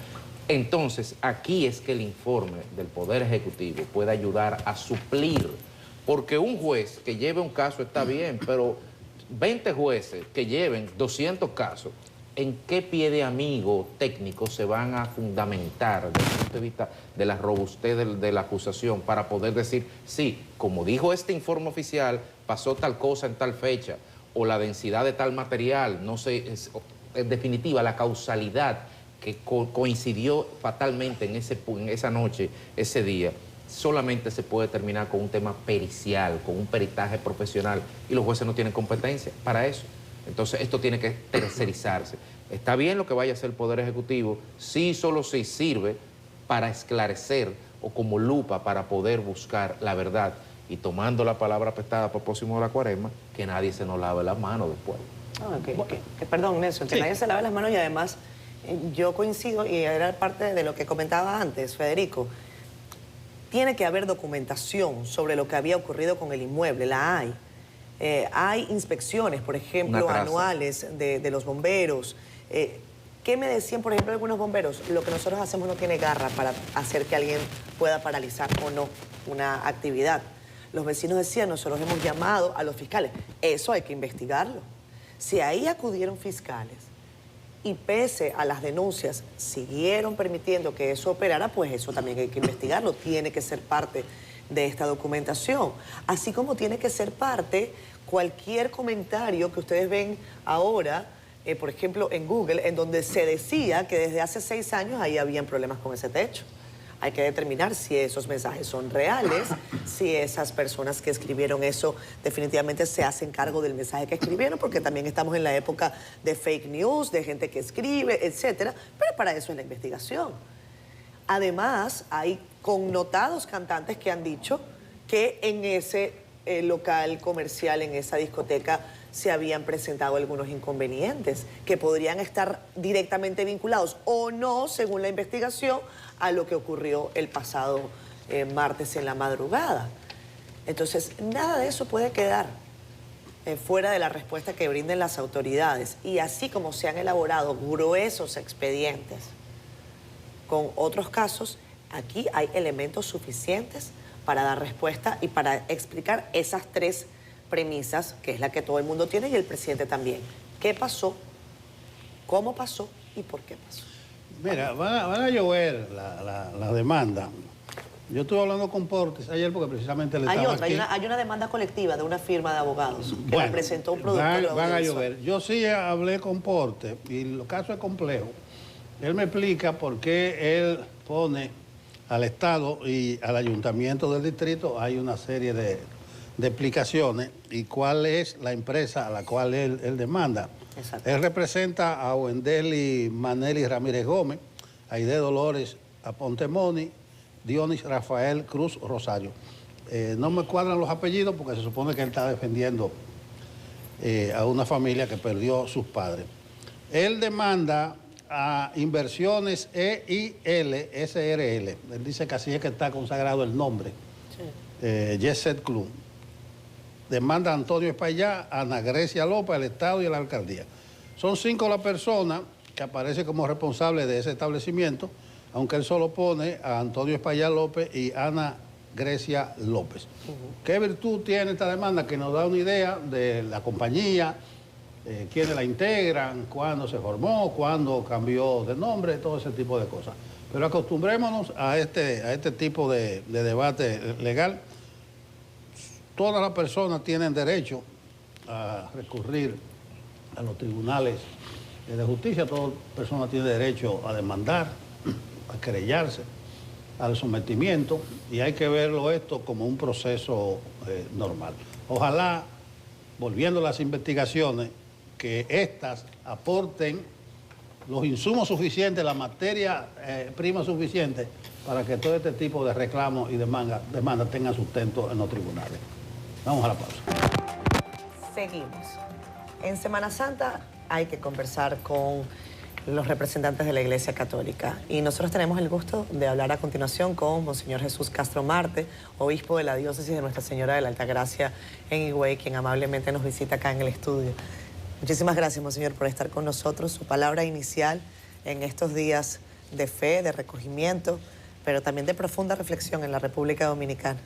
[SPEAKER 2] Entonces, aquí es que el informe del Poder Ejecutivo puede ayudar a suplir, porque un juez que lleve un caso está bien, pero 20 jueces que lleven 200 casos, ¿en qué pie de amigo técnico se van a fundamentar desde el punto de vista de la robustez de la acusación para poder decir, sí, como dijo este informe oficial, pasó tal cosa en tal fecha, o la densidad de tal material, no sé, en definitiva, la causalidad que coincidió fatalmente en esa noche, ese día, solamente se puede determinar con un tema pericial, con un peritaje profesional, y los jueces no tienen competencia para eso. Entonces, esto tiene que tercerizarse. Está bien lo que vaya a hacer el Poder Ejecutivo, sí, solo si sirve para esclarecer o como lupa para poder buscar la verdad, y tomando la palabra prestada a propósito de la Cuaresma, que nadie se nos lave las manos después.
[SPEAKER 4] Perdón, Nelson, que
[SPEAKER 3] Sí.
[SPEAKER 4] nadie se lave las manos, y además yo coincido, y era parte de lo que comentaba antes, Federico. Tiene que haber documentación sobre lo que había ocurrido con el inmueble, la hay. Hay inspecciones, por ejemplo, anuales de los bomberos. ¿Qué me decían, por ejemplo, algunos bomberos? Lo que nosotros hacemos no tiene garra para hacer que alguien pueda paralizar o no una actividad. Los vecinos decían, nosotros hemos llamado a los fiscales. Eso hay que investigarlo. Si ahí acudieron fiscales y pese a las denuncias siguieron permitiendo que eso operara, pues eso también hay que investigarlo. Tiene que ser parte de esta documentación. Así como tiene que ser parte cualquier comentario que ustedes ven ahora, por ejemplo, en Google, en donde se decía que desde hace 6 años ahí habían problemas con ese techo. Hay que determinar si esos mensajes son reales, si esas personas que escribieron eso definitivamente se hacen cargo del mensaje que escribieron, porque también estamos en la época de fake news, de gente que escribe, etcétera, pero para eso es la investigación. Además, hay connotados cantantes que han dicho que en ese local comercial, en esa discoteca, se habían presentado algunos inconvenientes que podrían estar directamente vinculados o no, según la investigación, a lo que ocurrió el pasado martes en la madrugada. Entonces, nada de eso puede quedar fuera de la respuesta que brinden las autoridades. Y así como se han elaborado gruesos expedientes con otros casos, aquí hay elementos suficientes para dar respuesta y para explicar esas 3 premisas, que es la que todo el mundo tiene y el presidente también. ¿Qué pasó? ¿Cómo pasó? ¿Y por qué pasó?
[SPEAKER 3] Mira, van a llover la demanda. Yo estuve hablando con Portes ayer porque precisamente le estaba aquí.
[SPEAKER 4] Hay una demanda colectiva de una firma de abogados que
[SPEAKER 3] Bueno,
[SPEAKER 4] presentó un producto.
[SPEAKER 3] van a llover. Yo sí hablé con Portes y el caso es complejo. Él me explica por qué él pone al Estado y al Ayuntamiento del distrito, hay una serie de explicaciones y cuál es la empresa a la cual él demanda.
[SPEAKER 4] Exacto.
[SPEAKER 3] Él representa a Wendeli Maneli Ramírez Gómez, Aide Dolores Apontemoni, Dionis Rafael Cruz Rosario. No me cuadran los apellidos porque se supone que él está defendiendo a una familia que perdió sus padres. Él demanda a Inversiones EIL SRL. Él dice que así es que está consagrado el nombre. Sí. Jet Set Club. Demanda a Antonio Espaillá, a Ana Grecia López, al Estado y a la Alcaldía. Son 5 las personas que aparecen como responsables de ese establecimiento, aunque él solo pone a Antonio Espaillá López y Ana Grecia López. ¿Qué virtud tiene esta demanda? Que nos da una idea de la compañía, quiénes la integran, cuándo se formó, cuándo cambió de nombre, todo ese tipo de cosas. Pero acostumbrémonos a este tipo de debate legal. Todas las personas tienen derecho a recurrir a los tribunales de justicia, toda persona tiene derecho a demandar, a querellarse, al sometimiento, y hay que verlo esto como un proceso normal. Ojalá, volviendo a las investigaciones, que éstas aporten los insumos suficientes, la materia prima suficiente para que todo este tipo de reclamos y demandas tengan sustento en los tribunales. Vamos a la pausa.
[SPEAKER 4] Seguimos. En Semana Santa hay que conversar con los representantes de la Iglesia Católica. Y nosotros tenemos el gusto de hablar a continuación con Monseñor Jesús Castro Marte, obispo de la diócesis de Nuestra Señora de la Altagracia en Higüey, quien amablemente nos visita acá en el estudio. Muchísimas gracias, Monseñor, por estar con nosotros. Su palabra inicial en estos días de fe, de recogimiento, pero también de profunda reflexión en la República Dominicana.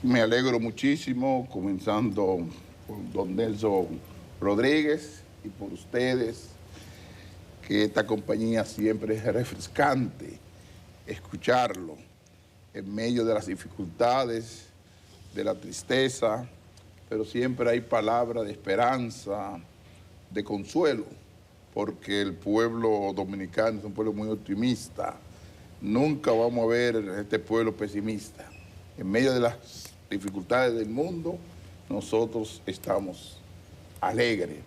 [SPEAKER 12] Me alegro muchísimo, comenzando por don Nelson Rodríguez y por ustedes, que esta compañía siempre es refrescante escucharlo en medio de las dificultades, de la tristeza, pero siempre hay palabras de esperanza, de consuelo, porque el pueblo dominicano es un pueblo muy optimista. Nunca vamos a ver este pueblo pesimista. En medio de las dificultades del mundo, nosotros estamos alegres.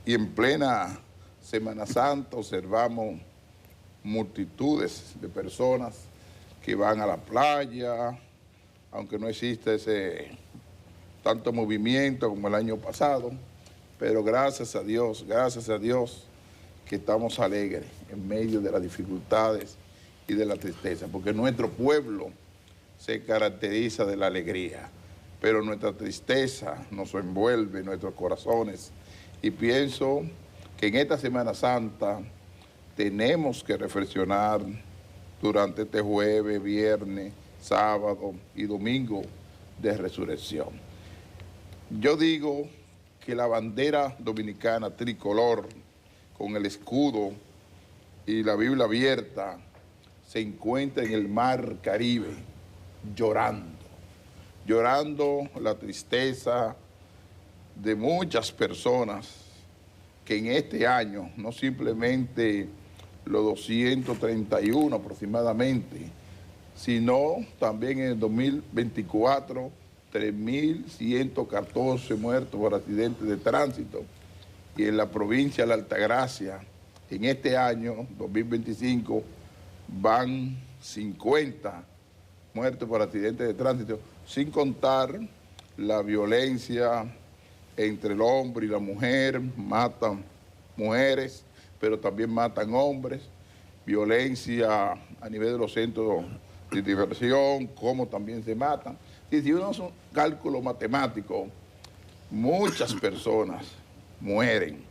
[SPEAKER 12] Y en plena Semana Santa observamos multitudes de personas que van a la playa, aunque no existe ese tanto movimiento como el año pasado, pero gracias a Dios que estamos alegres en medio de las dificultades y de la tristeza, porque nuestro pueblo se caracteriza de la alegría, pero nuestra tristeza nos envuelve en nuestros corazones, y pienso que en esta Semana Santa tenemos que reflexionar durante este jueves, viernes, sábado y domingo de resurrección. Yo digo que la bandera dominicana tricolor, con el escudo y la Biblia abierta, se encuentra en el mar Caribe, llorando la tristeza de muchas personas que en este año, no simplemente los 231 aproximadamente, sino también en el 2024, 3.114 muertos por accidentes de tránsito. Y en la provincia de la Altagracia, en este año, 2025, van 50 muertos por accidentes de tránsito, sin contar la violencia entre el hombre y la mujer. Matan mujeres, pero también matan hombres, violencia a nivel de los centros de diversión, como también se matan. Y si uno hace un cálculo matemático, muchas personas mueren.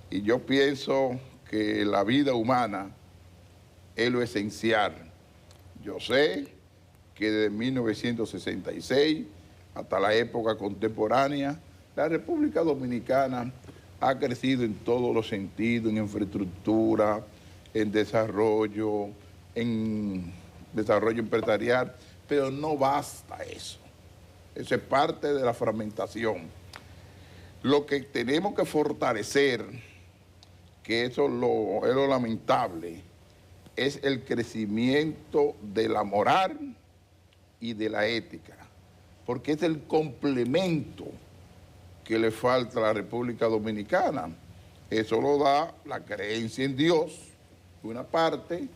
[SPEAKER 12] Y yo pienso que la vida humana es lo esencial. Yo sé que desde 1966 hasta la época contemporánea, la República Dominicana ha crecido en todos los sentidos, en infraestructura, en desarrollo empresarial, pero no basta eso. Eso es parte de la fragmentación. Lo que tenemos que fortalecer, que eso es lo lamentable, es el crecimiento de la moral y de la ética. porque es el complemento que le falta a la República Dominicana. Eso lo da la creencia en Dios, de una parte,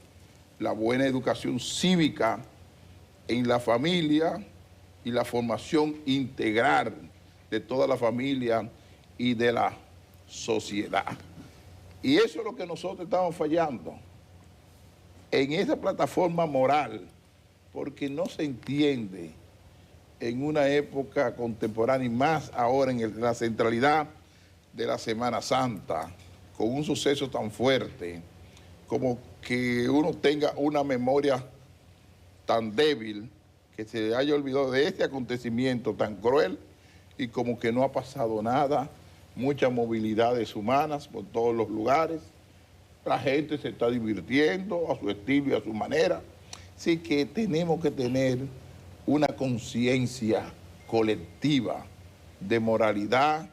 [SPEAKER 12] la buena educación cívica en la familia y la formación integral de toda la familia y de la sociedad. Y eso es lo que nosotros estamos fallando en esa plataforma moral, porque no se entiende en una época contemporánea y más ahora en la centralidad de la Semana Santa, con un suceso tan fuerte como que uno tenga una memoria tan débil que se haya olvidado de este acontecimiento tan cruel y como que no ha pasado nada, muchas movilidades humanas por todos los lugares, la gente se está divirtiendo a su estilo y a su manera, así que tenemos que tener una conciencia colectiva de moralidad,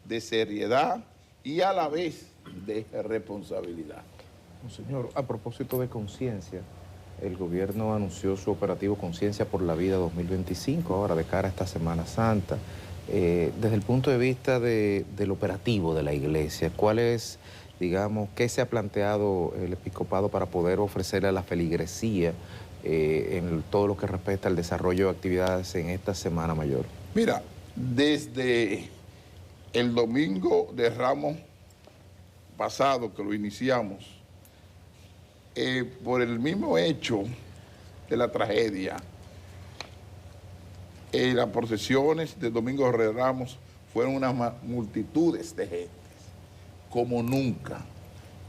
[SPEAKER 12] de seriedad y a la vez de responsabilidad.
[SPEAKER 2] Señor, a propósito de conciencia, el gobierno anunció su operativo Conciencia por la Vida 2025, ahora de cara a esta Semana Santa. Desde el punto de vista del operativo de la iglesia, ¿cuál es, digamos, qué se ha planteado el episcopado para poder ofrecerle a la feligresía en todo lo que respecta al desarrollo de actividades en esta Semana Mayor?
[SPEAKER 12] Mira, desde el domingo de Ramos pasado que lo iniciamos, por el mismo hecho de la tragedia, las procesiones de Domingo de Ramos fueron unas multitudes de gente, como nunca.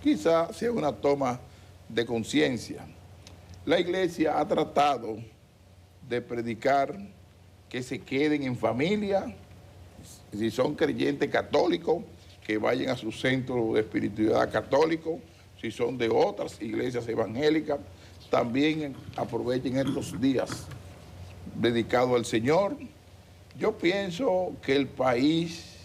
[SPEAKER 12] Quizá sea una toma de conciencia. La iglesia ha tratado de predicar que se queden en familia, si son creyentes católicos, que vayan a su centro de espiritualidad católico, si son de otras iglesias evangélicas, también aprovechen estos días dedicados al Señor. Yo pienso que el país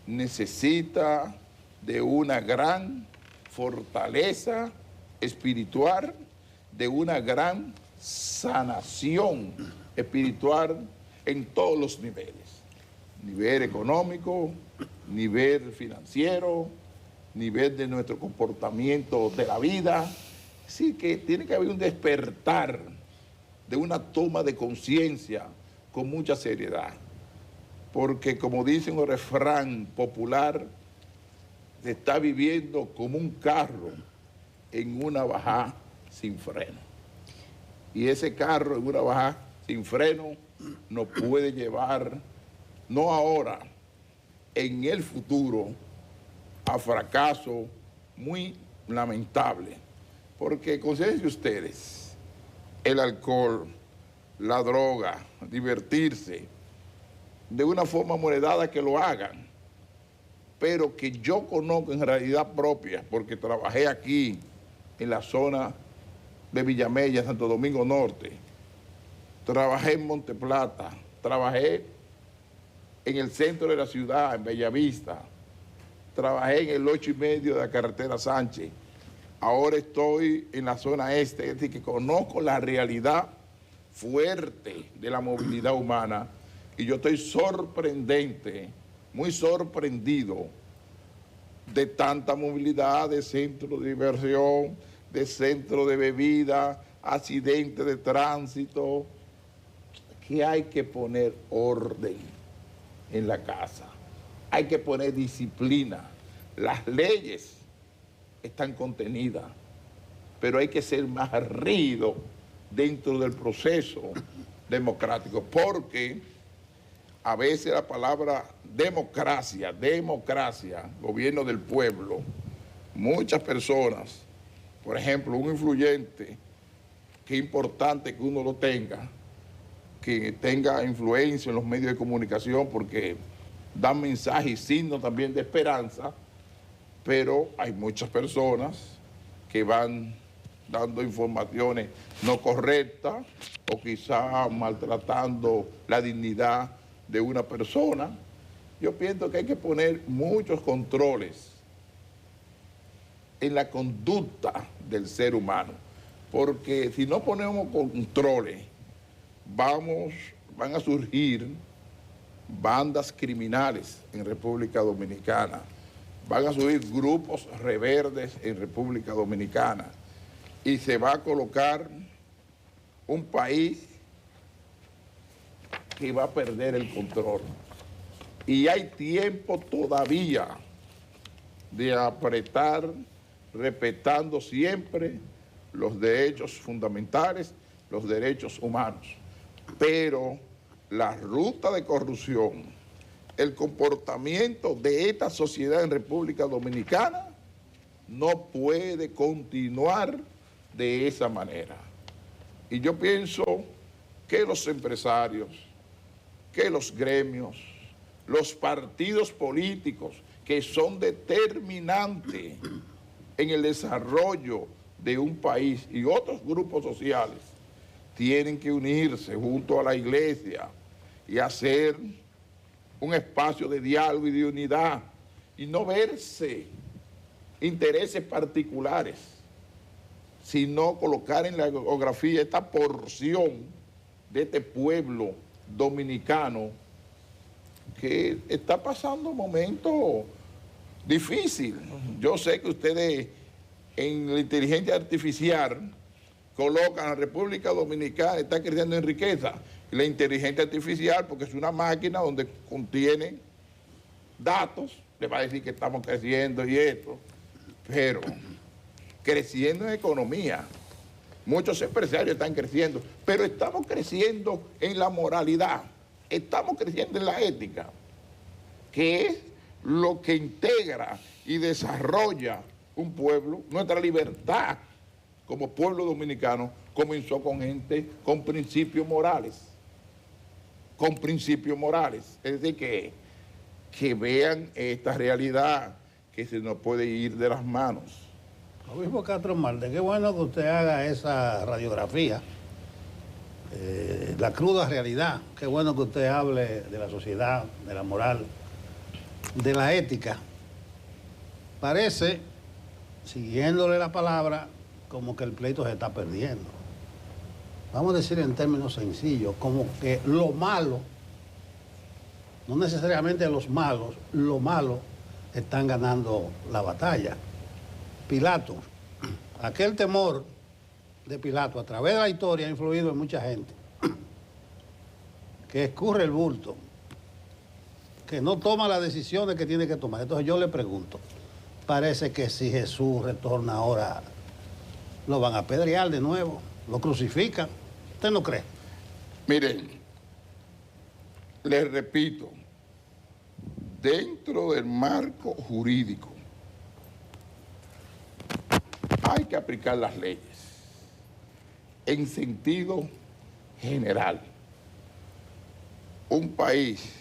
[SPEAKER 12] necesita de una gran fortaleza espiritual, de una gran sanación espiritual en todos los niveles. Nivel económico, nivel financiero, nivel de nuestro comportamiento de la vida. Así que tiene que haber un despertar de una toma de conciencia con mucha seriedad. Porque como dice un refrán popular, se está viviendo como un carro en una bajada sin freno. Y ese carro en una bajada sin freno nos puede llevar, no ahora, en el futuro, a fracaso muy lamentable. Porque consideren ustedes, el alcohol, la droga, divertirse, de una forma moderada que lo hagan, pero que yo conozco en realidad propia, porque trabajé aquí en la zona de Villamella, Santo Domingo Norte, trabajé en Monteplata, trabajé en el centro de la ciudad, en Bellavista, trabajé en el 8.5 de la carretera Sánchez, ahora estoy en la zona este, es decir, que conozco la realidad fuerte de la movilidad humana y yo estoy sorprendente, muy sorprendido de tanta movilidad de centro de diversión, de centro de bebida, accidentes de tránsito, que hay que poner orden en la casa, hay que poner disciplina. Las leyes están contenidas, pero hay que ser más rígido dentro del proceso democrático, porque a veces la palabra democracia, gobierno del pueblo, muchas personas, por ejemplo, un influyente, que es importante que uno lo tenga, que tenga influencia en los medios de comunicación porque dan mensajes y signos también de esperanza, pero hay muchas personas que van dando informaciones no correctas o quizá maltratando la dignidad de una persona. Yo pienso que hay que poner muchos controles en la conducta del ser humano, porque si no ponemos controles, vamos van a surgir bandas criminales en República Dominicana, van a surgir grupos reverdes en República Dominicana y se va a colocar un país que va a perder el control. Y hay tiempo todavía de apretar, respetando siempre los derechos fundamentales, los derechos humanos. Pero la ruta de corrupción, el comportamiento de esta sociedad en República Dominicana no puede continuar de esa manera. Y yo pienso que los empresarios, que los gremios, los partidos políticos que son determinantes en el desarrollo de un país y otros grupos sociales tienen que unirse junto a la iglesia y hacer un espacio de diálogo y de unidad y no verse intereses particulares, sino colocar en la geografía esta porción de este pueblo dominicano que está pasando un momento difícil. Yo sé que ustedes en la inteligencia artificial colocan a la República Dominicana, está creciendo en riqueza. Y la inteligencia artificial, porque es una máquina donde contiene datos, le va a decir que estamos creciendo y esto, pero creciendo en economía. Muchos empresarios están creciendo, pero estamos creciendo en la moralidad, estamos creciendo en la ética, que es lo que integra y desarrolla un pueblo. Nuestra libertad como pueblo dominicano comenzó con gente con principios morales, es decir, que vean esta realidad que se nos puede ir de las manos.
[SPEAKER 3] Obispo Castro Marte, qué bueno que usted haga esa radiografía, la cruda realidad. Qué bueno que usted hable de la sociedad, de la moral, de la ética. Parece, siguiéndole la palabra, como que el pleito se está perdiendo. Vamos a decir en términos sencillos, como que lo malo, no necesariamente los malos, lo malo están ganando la batalla. Pilato, aquel temor de Pilato a través de la historia ha influido en mucha gente, que escurre el bulto, que no toma las decisiones que tiene que tomar. Entonces yo le pregunto, parece que si Jesús retorna ahora, lo van a apedrear de nuevo, lo crucifican. ¿Usted no cree?
[SPEAKER 12] Miren, les repito, dentro del marco jurídico hay que aplicar las leyes en sentido general. Un país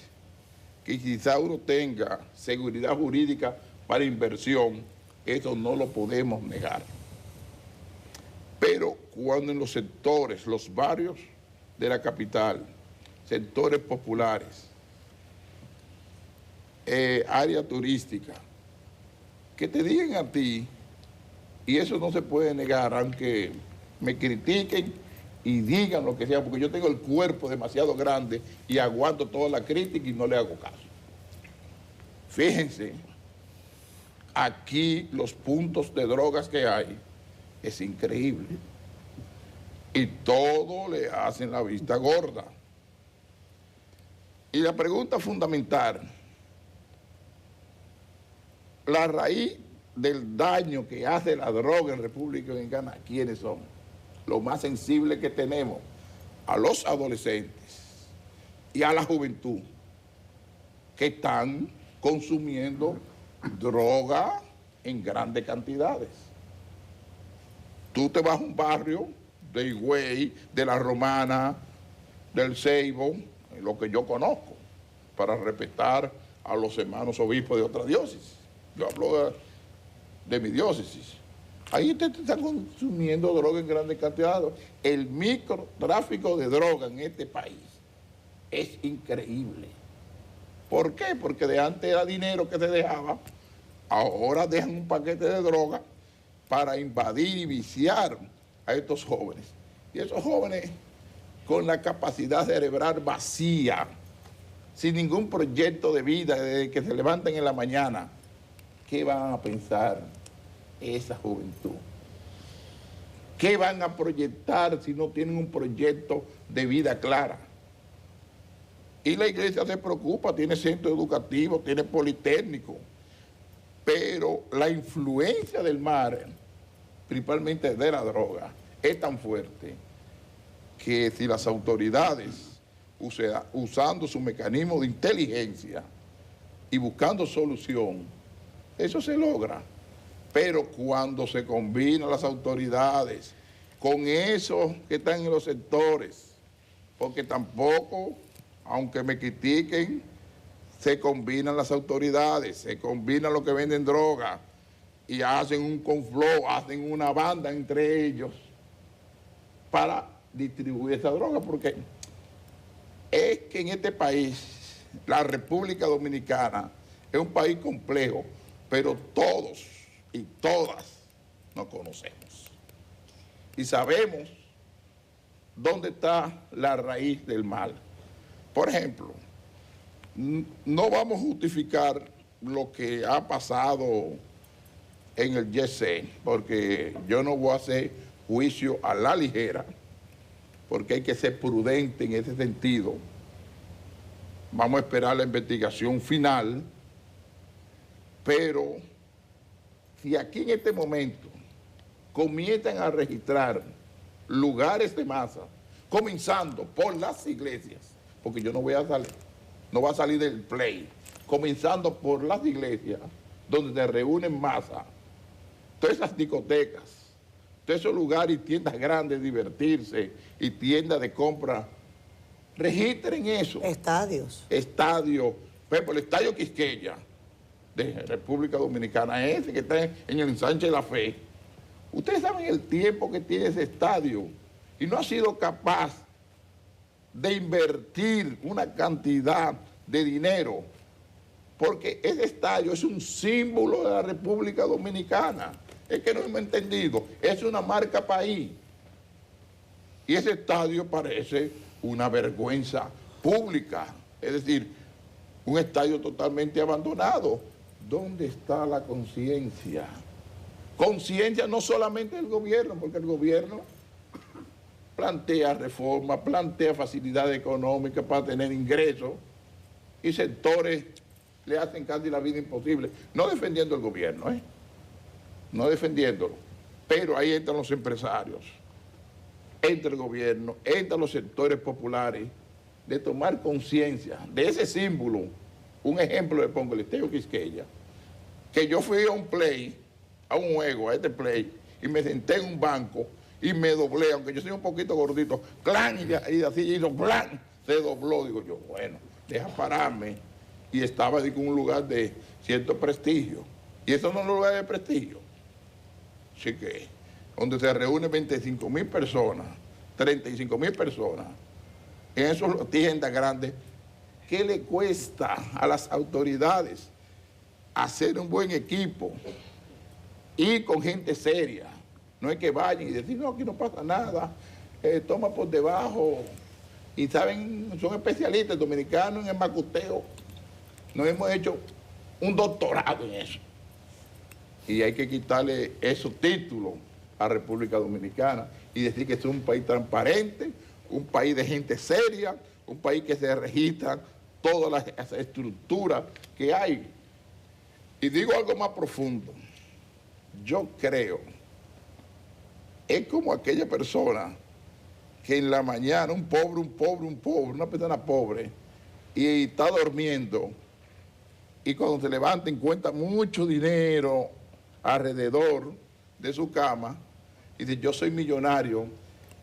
[SPEAKER 12] que quizá uno tenga seguridad jurídica para inversión, eso no lo podemos negar. Pero cuando en los sectores, los barrios de la capital, sectores populares, área turística, que te digan a ti, y eso no se puede negar, aunque me critiquen y digan lo que sea, porque yo tengo el cuerpo demasiado grande y aguanto toda la crítica y no le hago caso. Fíjense, aquí los puntos de drogas que hay es increíble. Y todo le hacen la vista gorda. Y la pregunta fundamental, la raíz del daño que hace la droga en República Dominicana, ¿quiénes son? Lo más sensible que tenemos, a los adolescentes y a la juventud que están consumiendo droga en grandes cantidades. Tú te vas a un barrio de Higüey, de La Romana, del Ceibo, lo que yo conozco, para respetar a los hermanos obispos de otras diócesis. Yo hablo de mi diócesis. Ahí te están consumiendo droga en grandes cantidades. El microtráfico de droga en este país es increíble. ¿Por qué? Porque de antes era dinero que se dejaba, ahora dejan un paquete de droga para invadir y viciar a estos jóvenes. Y esos jóvenes con la capacidad cerebral vacía, sin ningún proyecto de vida, desde que se levantan en la mañana, ¿qué van a pensar esa juventud? ¿Qué van a proyectar si no tienen un proyecto de vida clara? Y la iglesia se preocupa, tiene centro educativo, tiene politécnico, pero la influencia del mar, principalmente de la droga, es tan fuerte que si las autoridades, usando su mecanismo de inteligencia y buscando solución, eso se logra. Pero cuando se combinan las autoridades con esos que están en los sectores, porque tampoco, aunque me critiquen, se combinan las autoridades, se combinan los que venden droga y hacen un confló, hacen una banda entre ellos para distribuir esa droga, porque es que en este país, la República Dominicana, es un país complejo, pero todos y todas nos conocemos y sabemos dónde está la raíz del mal. Por ejemplo, no vamos a justificar lo que ha pasado en el YC, porque yo no voy a hacer juicio a la ligera, porque hay que ser prudente en ese sentido. Vamos a esperar la investigación final, pero si aquí en este momento comienzan a registrar lugares de masa, comenzando por las iglesias, porque yo no voy a salir del play, comenzando por las iglesias, donde se reúnen masa, todas esas discotecas, todos esos lugares y tiendas grandes de divertirse y tiendas de compra, registren eso.
[SPEAKER 4] Estadios.
[SPEAKER 12] Estadios, por ejemplo, el Estadio Quisqueya de República Dominicana, ese que está en el Ensanche de la Fe. Ustedes saben el tiempo que tiene ese estadio y no ha sido capaz de invertir una cantidad de dinero, porque ese estadio es un símbolo de la República Dominicana. Es que no hemos entendido, es una marca país. Y ese estadio parece una vergüenza pública, es decir, un estadio totalmente abandonado. ¿Dónde está la conciencia? Conciencia no solamente del gobierno, porque el gobierno plantea reformas, plantea facilidades económicas para tener ingresos y sectores le hacen casi la vida imposible. No defendiendo el gobierno, no defendiéndolo, pero ahí entran los empresarios, entra el gobierno, entran los sectores populares, de tomar conciencia de ese símbolo. Un ejemplo le pongo, el Estadio Quisqueya, que yo fui a un play, a un juego, a este play, y me senté en un banco y me doblé, aunque yo soy un poquito gordito, ¡clan! Y así hizo, ¡clan! Se dobló. Digo yo, bueno, deja pararme. Y estaba en un lugar de cierto prestigio. Y eso no es un lugar de prestigio. Así que, donde se reúnen 25,000 personas, 35,000 personas, en esas tiendas grandes, ¿qué le cuesta a las autoridades hacer un buen equipo? Ir con gente seria. No es que vayan y decir, no, aquí no pasa nada, toma por debajo. Y saben, son especialistas dominicanos en el macuteo. Nos hemos hecho un doctorado en eso. Y hay que quitarle esos títulos a República Dominicana y decir que es un país transparente, un país de gente seria, un país que se registran todas las estructuras que hay. Y digo algo más profundo. Yo creo, es como aquella persona que en la mañana, un pobre, una persona pobre, y está durmiendo, y cuando se levanta encuentra mucho dinero alrededor de su cama, y dice, yo soy millonario,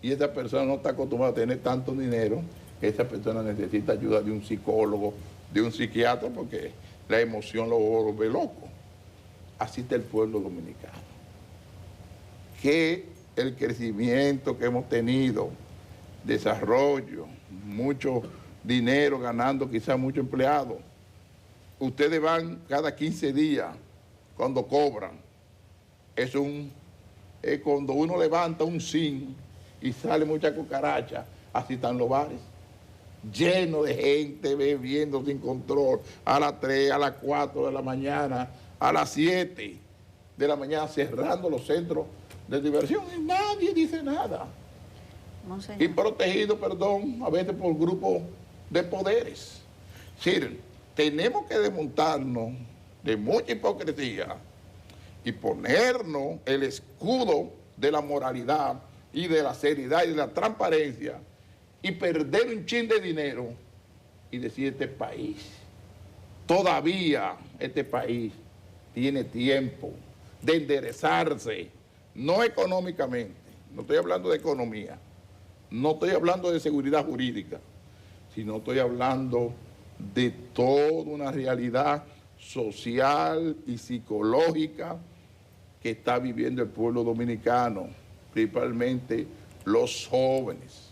[SPEAKER 12] y esa persona no está acostumbrada a tener tanto dinero, esa persona necesita ayuda de un psicólogo, de un psiquiatra, porque la emoción lo vuelve loco. Así está el pueblo dominicano. Que el crecimiento que hemos tenido, desarrollo, mucho dinero ganando, quizás muchos empleados. Ustedes van cada 15 días cuando cobran. Es cuando uno levanta un zinc y sale mucha cucaracha, Así están los bares, llenos de gente bebiendo sin control, a las 3, a las 4 de la mañana, a las 7 de la mañana, cerrando los centros de diversión y nadie dice nada.
[SPEAKER 1] Monseñor.
[SPEAKER 12] Y protegido, perdón, a veces por grupos de poderes. Es decir, tenemos que desmontarnos de mucha hipocresía y ponernos el escudo de la moralidad y de la seriedad y de la transparencia y perder un chin de dinero y decir, este país, todavía este país tiene tiempo de enderezarse, no económicamente, no estoy hablando de economía, no estoy hablando de seguridad jurídica, sino estoy hablando de toda una realidad social y psicológica que está viviendo el pueblo dominicano, principalmente los jóvenes,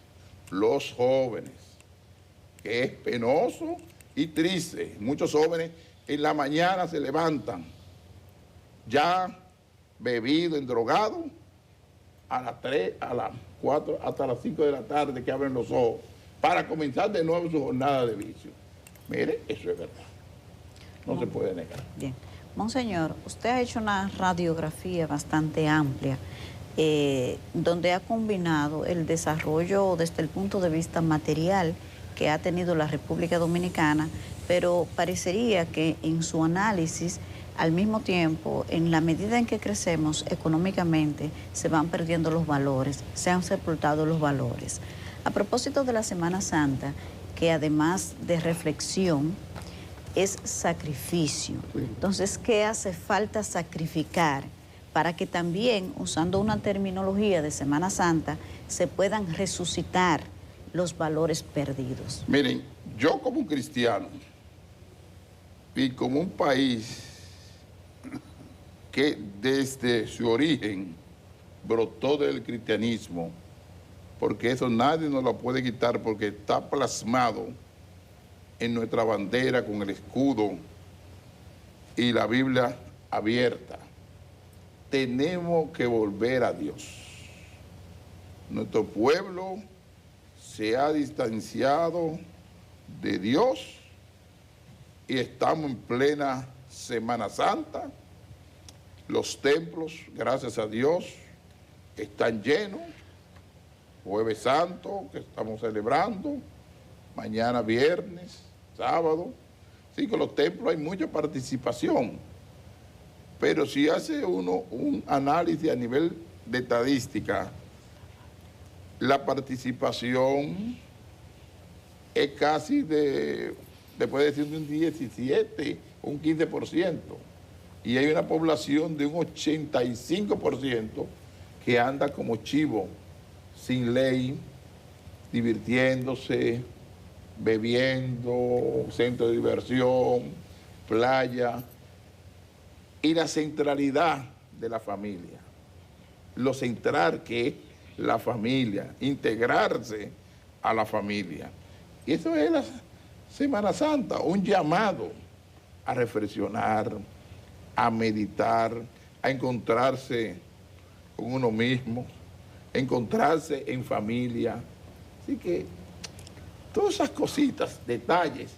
[SPEAKER 12] que es penoso y triste. Muchos jóvenes en la mañana se levantan ya bebido, endrogado, a las 3, a las 4, hasta las 5 de la tarde que abren los ojos, para comenzar de nuevo su jornada de vicio. Mire, eso es verdad. No se puede negar.
[SPEAKER 1] Bien. Monseñor, usted ha hecho una radiografía bastante amplia, donde ha combinado el desarrollo desde el punto de vista material que ha tenido la República Dominicana, pero parecería que en su análisis, al mismo tiempo, en la medida en que crecemos económicamente, se van perdiendo los valores, se han sepultado los valores. A propósito de la Semana Santa, que además de reflexión, es sacrificio. Entonces, ¿qué hace falta sacrificar para que también, usando una terminología de Semana Santa, se puedan resucitar los valores perdidos?
[SPEAKER 12] Miren, yo como un cristiano y como un país que desde su origen brotó del cristianismo, porque eso nadie nos lo puede quitar porque está plasmado en nuestra bandera con el escudo y la Biblia abierta. Tenemos que volver a Dios. Nuestro pueblo se ha distanciado de Dios y estamos en plena Semana Santa. Los templos, gracias a Dios, están llenos. Jueves Santo, que estamos celebrando, mañana viernes, sábado. Sí, que los templos hay mucha participación, pero si hace uno un análisis a nivel de estadística, la participación es casi puede decir un 17, un 15%, y hay una población de un 85% que anda como chivo, sin ley, divirtiéndose, bebiendo, centro de diversión, playa, y la centralidad de la familia, lo central que es la familia, integrarse a la familia. Y eso es la Semana Santa, un llamado a reflexionar, a meditar, a encontrarse con uno mismo, encontrarse en familia. Así que todas esas cositas, detalles,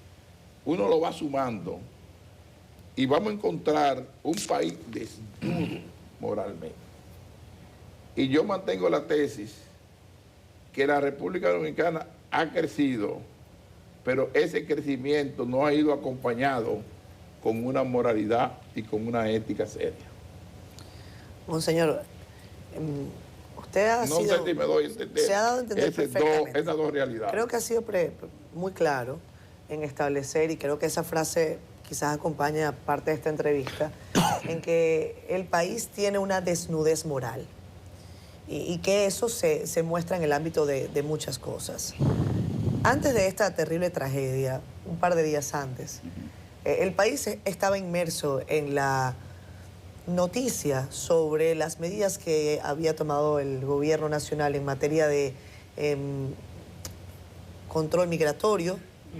[SPEAKER 12] uno lo va sumando y vamos a encontrar un país desnudo moralmente. Y yo mantengo la tesis que la República Dominicana ha crecido, pero ese crecimiento no ha ido acompañado con una moralidad y con una ética seria.
[SPEAKER 4] Monseñor, usted ha
[SPEAKER 12] no
[SPEAKER 4] sido,
[SPEAKER 12] sé si me doy a entender.
[SPEAKER 4] Se ha dado a entender perfectamente.
[SPEAKER 12] Esas dos realidades.
[SPEAKER 4] Creo que ha sido muy claro en establecer, y creo que esa frase quizás acompaña parte de esta entrevista, en que el país tiene una desnudez moral y que eso se muestra en el ámbito de muchas cosas. Antes de esta terrible tragedia, un par de días antes, el país estaba inmerso en la noticia sobre las medidas que había tomado el gobierno nacional en materia de control migratorio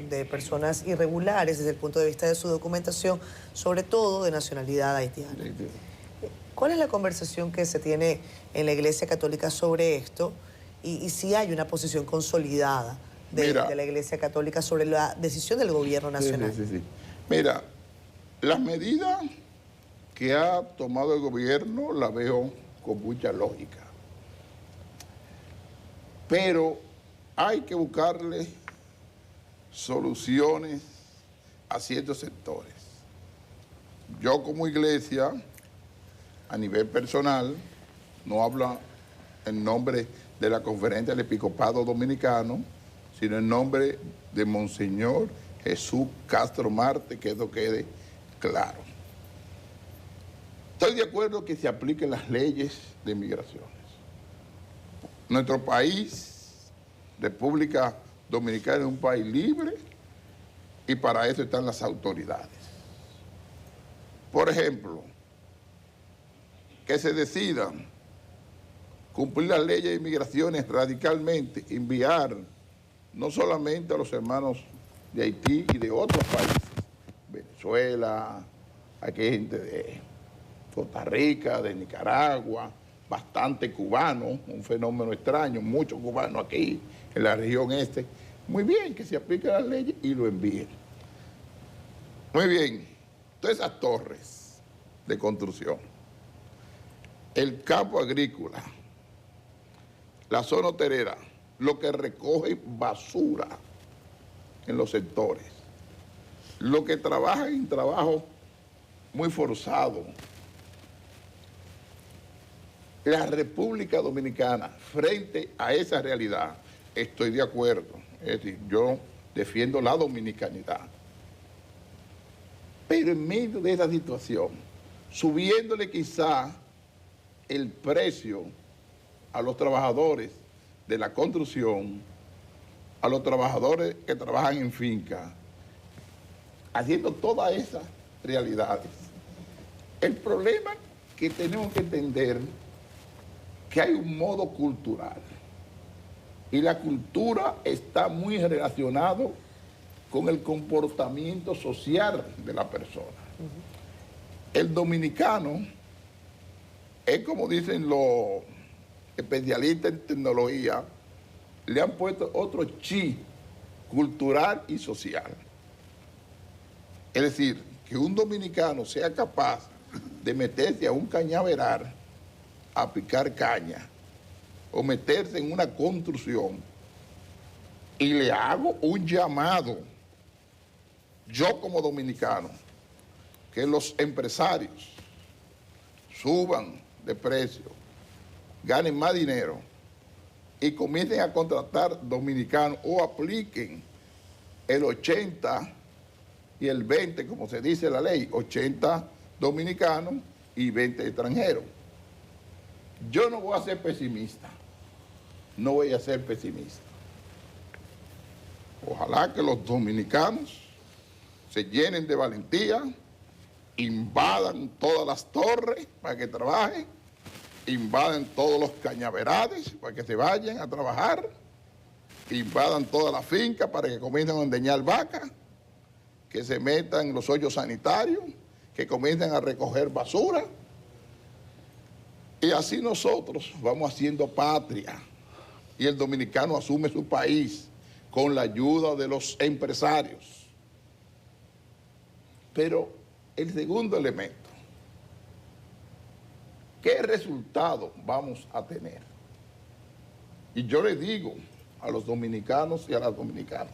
[SPEAKER 4] de personas irregulares desde el punto de vista de su documentación, sobre todo de nacionalidad haitiana. ¿Cuál es la conversación que se tiene en la Iglesia Católica sobre esto? y si hay una posición consolidada de la Iglesia Católica sobre la decisión del gobierno nacional.
[SPEAKER 12] Sí. Mira, las medidas que ha tomado el gobierno las veo con mucha lógica. Pero hay que buscarle soluciones a ciertos sectores. Yo como iglesia, a nivel personal, no hablo en nombre de la Conferencia del Episcopado Dominicano, sino en nombre de Monseñor Jesús Castro Marte, que eso quede claro. Estoy de acuerdo que se apliquen las leyes de migraciones. Nuestro país, República Dominicana, es un país libre y para eso están las autoridades. Por ejemplo, que se decidan cumplir las leyes de inmigraciones radicalmente, enviar no solamente a los hermanos de Haití y de otros países, Venezuela, aquí hay gente de Costa Rica, de Nicaragua, bastante cubanos, un fenómeno extraño, muchos cubanos aquí en la región este. Muy bien, que se apliquen las leyes y lo envíen. Muy bien, todas esas torres de construcción, el campo agrícola, la zona hotelera, lo que recoge basura en los sectores, lo que trabaja en trabajo muy forzado. La República Dominicana, frente a esa realidad, estoy de acuerdo. Es decir, yo defiendo la dominicanidad. Pero en medio de esa situación, subiéndole quizá el precio a los trabajadores de la construcción, a los trabajadores que trabajan en finca, haciendo todas esas realidades. El problema que tenemos que entender que hay un modo cultural y la cultura está muy relacionado con el comportamiento social de la persona. El dominicano es como dicen los especialistas en tecnología, le han puesto otro chip cultural y social. Es decir, que un dominicano sea capaz de meterse a un cañaveral a picar caña o meterse en una construcción, y le hago un llamado, yo como dominicano, que los empresarios suban de precio, ganen más dinero y comiencen a contratar dominicanos o apliquen el 80 y el 20, como se dice en la ley, 80 dominicanos y 20 extranjeros. Yo no voy a ser pesimista, no voy a ser pesimista. Ojalá que los dominicanos se llenen de valentía, invadan todas las torres para que trabajen, invadan todos los cañaverales para que se vayan a trabajar, invadan todas las fincas para que comiencen a endeñar vacas, que se metan en los hoyos sanitarios, que comiencen a recoger basura. Y así nosotros vamos haciendo patria y el dominicano asume su país con la ayuda de los empresarios. Pero el segundo elemento, ¿qué resultado vamos a tener? Y yo le digo a los dominicanos y a las dominicanas,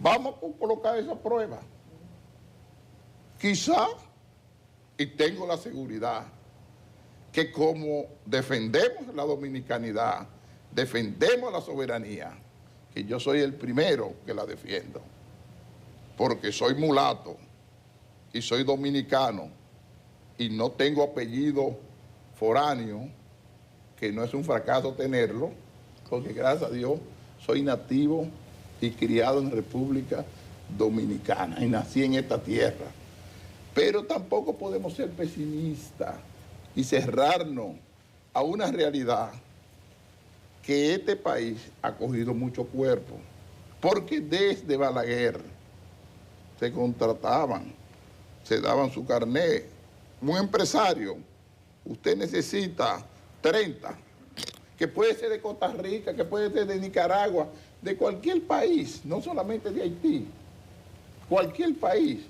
[SPEAKER 12] vamos a colocar esa prueba. Quizá, y tengo la seguridad, que como defendemos la dominicanidad, defendemos la soberanía, que yo soy el primero que la defiendo, porque soy mulato y soy dominicano y no tengo apellido foráneo, que no es un fracaso tenerlo, porque gracias a Dios soy nativo y criado en República Dominicana y nací en esta tierra. Pero tampoco podemos ser pesimistas y cerrarnos a una realidad que este país ha cogido mucho cuerpo, porque desde Balaguer se contrataban, se daban su carnet. Un empresario, usted necesita 30 que puede ser de Costa Rica, que puede ser de Nicaragua, de cualquier país, no solamente de Haití, cualquier país,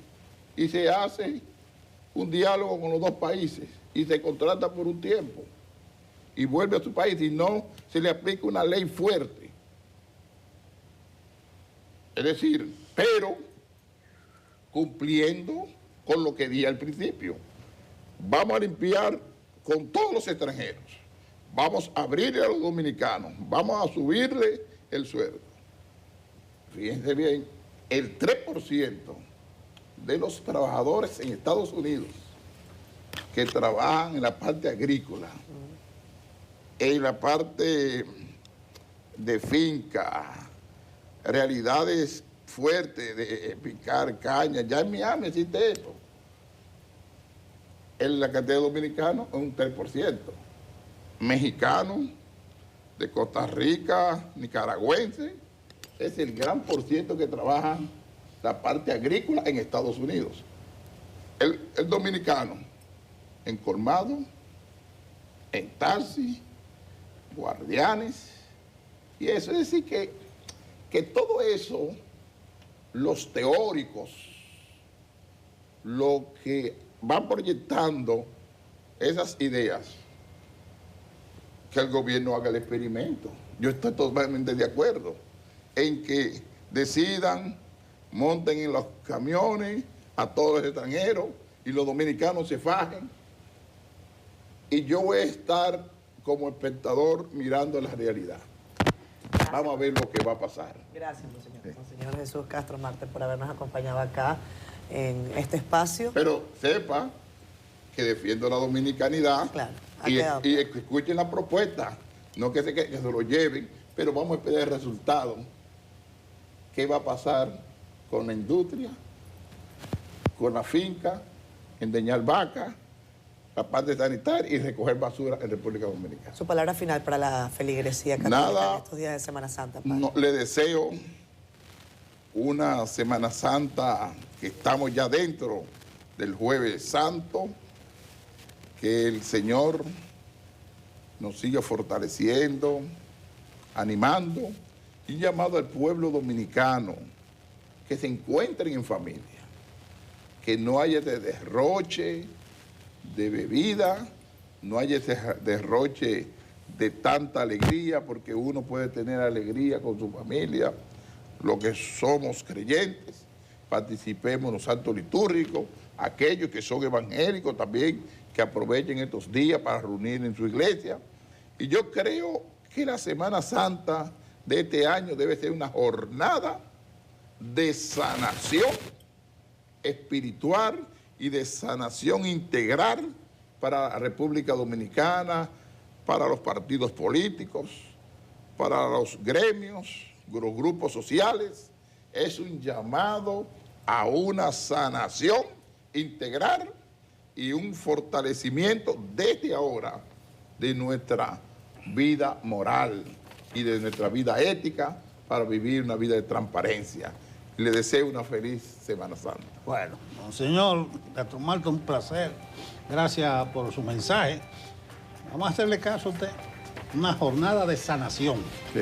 [SPEAKER 12] y se hace un diálogo con los dos países y se contrata por un tiempo y vuelve a su país y no se le aplica una ley fuerte. Es decir, pero cumpliendo con lo que dije al principio. Vamos a limpiar con todos los extranjeros. Vamos a abrirle a los dominicanos. Vamos a subirle el sueldo. Fíjense bien, el 3% de los trabajadores en Estados Unidos que trabajan en la parte agrícola, en la parte de finca, realidades fuertes de picar caña, ya en Miami existe eso. En la cantidad de dominicanos es un 3%. Mexicanos, de Costa Rica, nicaragüenses, es el gran por ciento que trabaja la parte agrícola en Estados Unidos. El dominicano, en colmado, en taxi, guardianes, y eso es decir que todo eso, los teóricos, lo que van proyectando esas ideas, que el gobierno haga el experimento. Yo estoy totalmente de acuerdo en que decidan, monten en los camiones a todos los extranjeros y los dominicanos se fajen. Y yo voy a estar como espectador mirando la realidad. Vamos a ver lo que va a pasar.
[SPEAKER 4] Gracias, Monseñor Jesús Castro Marte, por habernos acompañado acá en este espacio.
[SPEAKER 12] Pero sepa que defiendo la dominicanidad.
[SPEAKER 4] Claro,
[SPEAKER 12] y escuchen la propuesta, no que se lo lleven, pero vamos a esperar el resultado. ¿Qué va a pasar con la industria, con la finca, endeñar vacas, la parte sanitaria y recoger basura en República Dominicana?
[SPEAKER 4] Su palabra final para la feligresía católica
[SPEAKER 12] Nada,
[SPEAKER 4] en estos días de Semana Santa, padre.
[SPEAKER 12] No, le deseo una Semana Santa que estamos ya dentro del Jueves Santo, que el Señor nos siga fortaleciendo, animando, y un llamado al pueblo dominicano que se encuentren en familia, que no haya ese derroche de bebida, no haya ese derroche de tanta alegría, porque uno puede tener alegría con su familia. Los que somos creyentes, participemos en los actos litúrgicos, aquellos que son evangélicos también, que aprovechen estos días para reunir en su iglesia. Y yo creo que la Semana Santa de este año debe ser una jornada de sanación espiritual y de sanación integral para la República Dominicana, para los partidos políticos, para los gremios, los grupos sociales. Es un llamado a una sanación integral y un fortalecimiento desde ahora de nuestra vida moral y de nuestra vida ética para vivir una vida de transparencia. Le deseo una feliz Semana Santa.
[SPEAKER 3] Bueno, Monseñor Castro Marte, un placer. Gracias por su mensaje. Vamos a hacerle caso a usted. Una jornada de sanación.
[SPEAKER 12] Sí.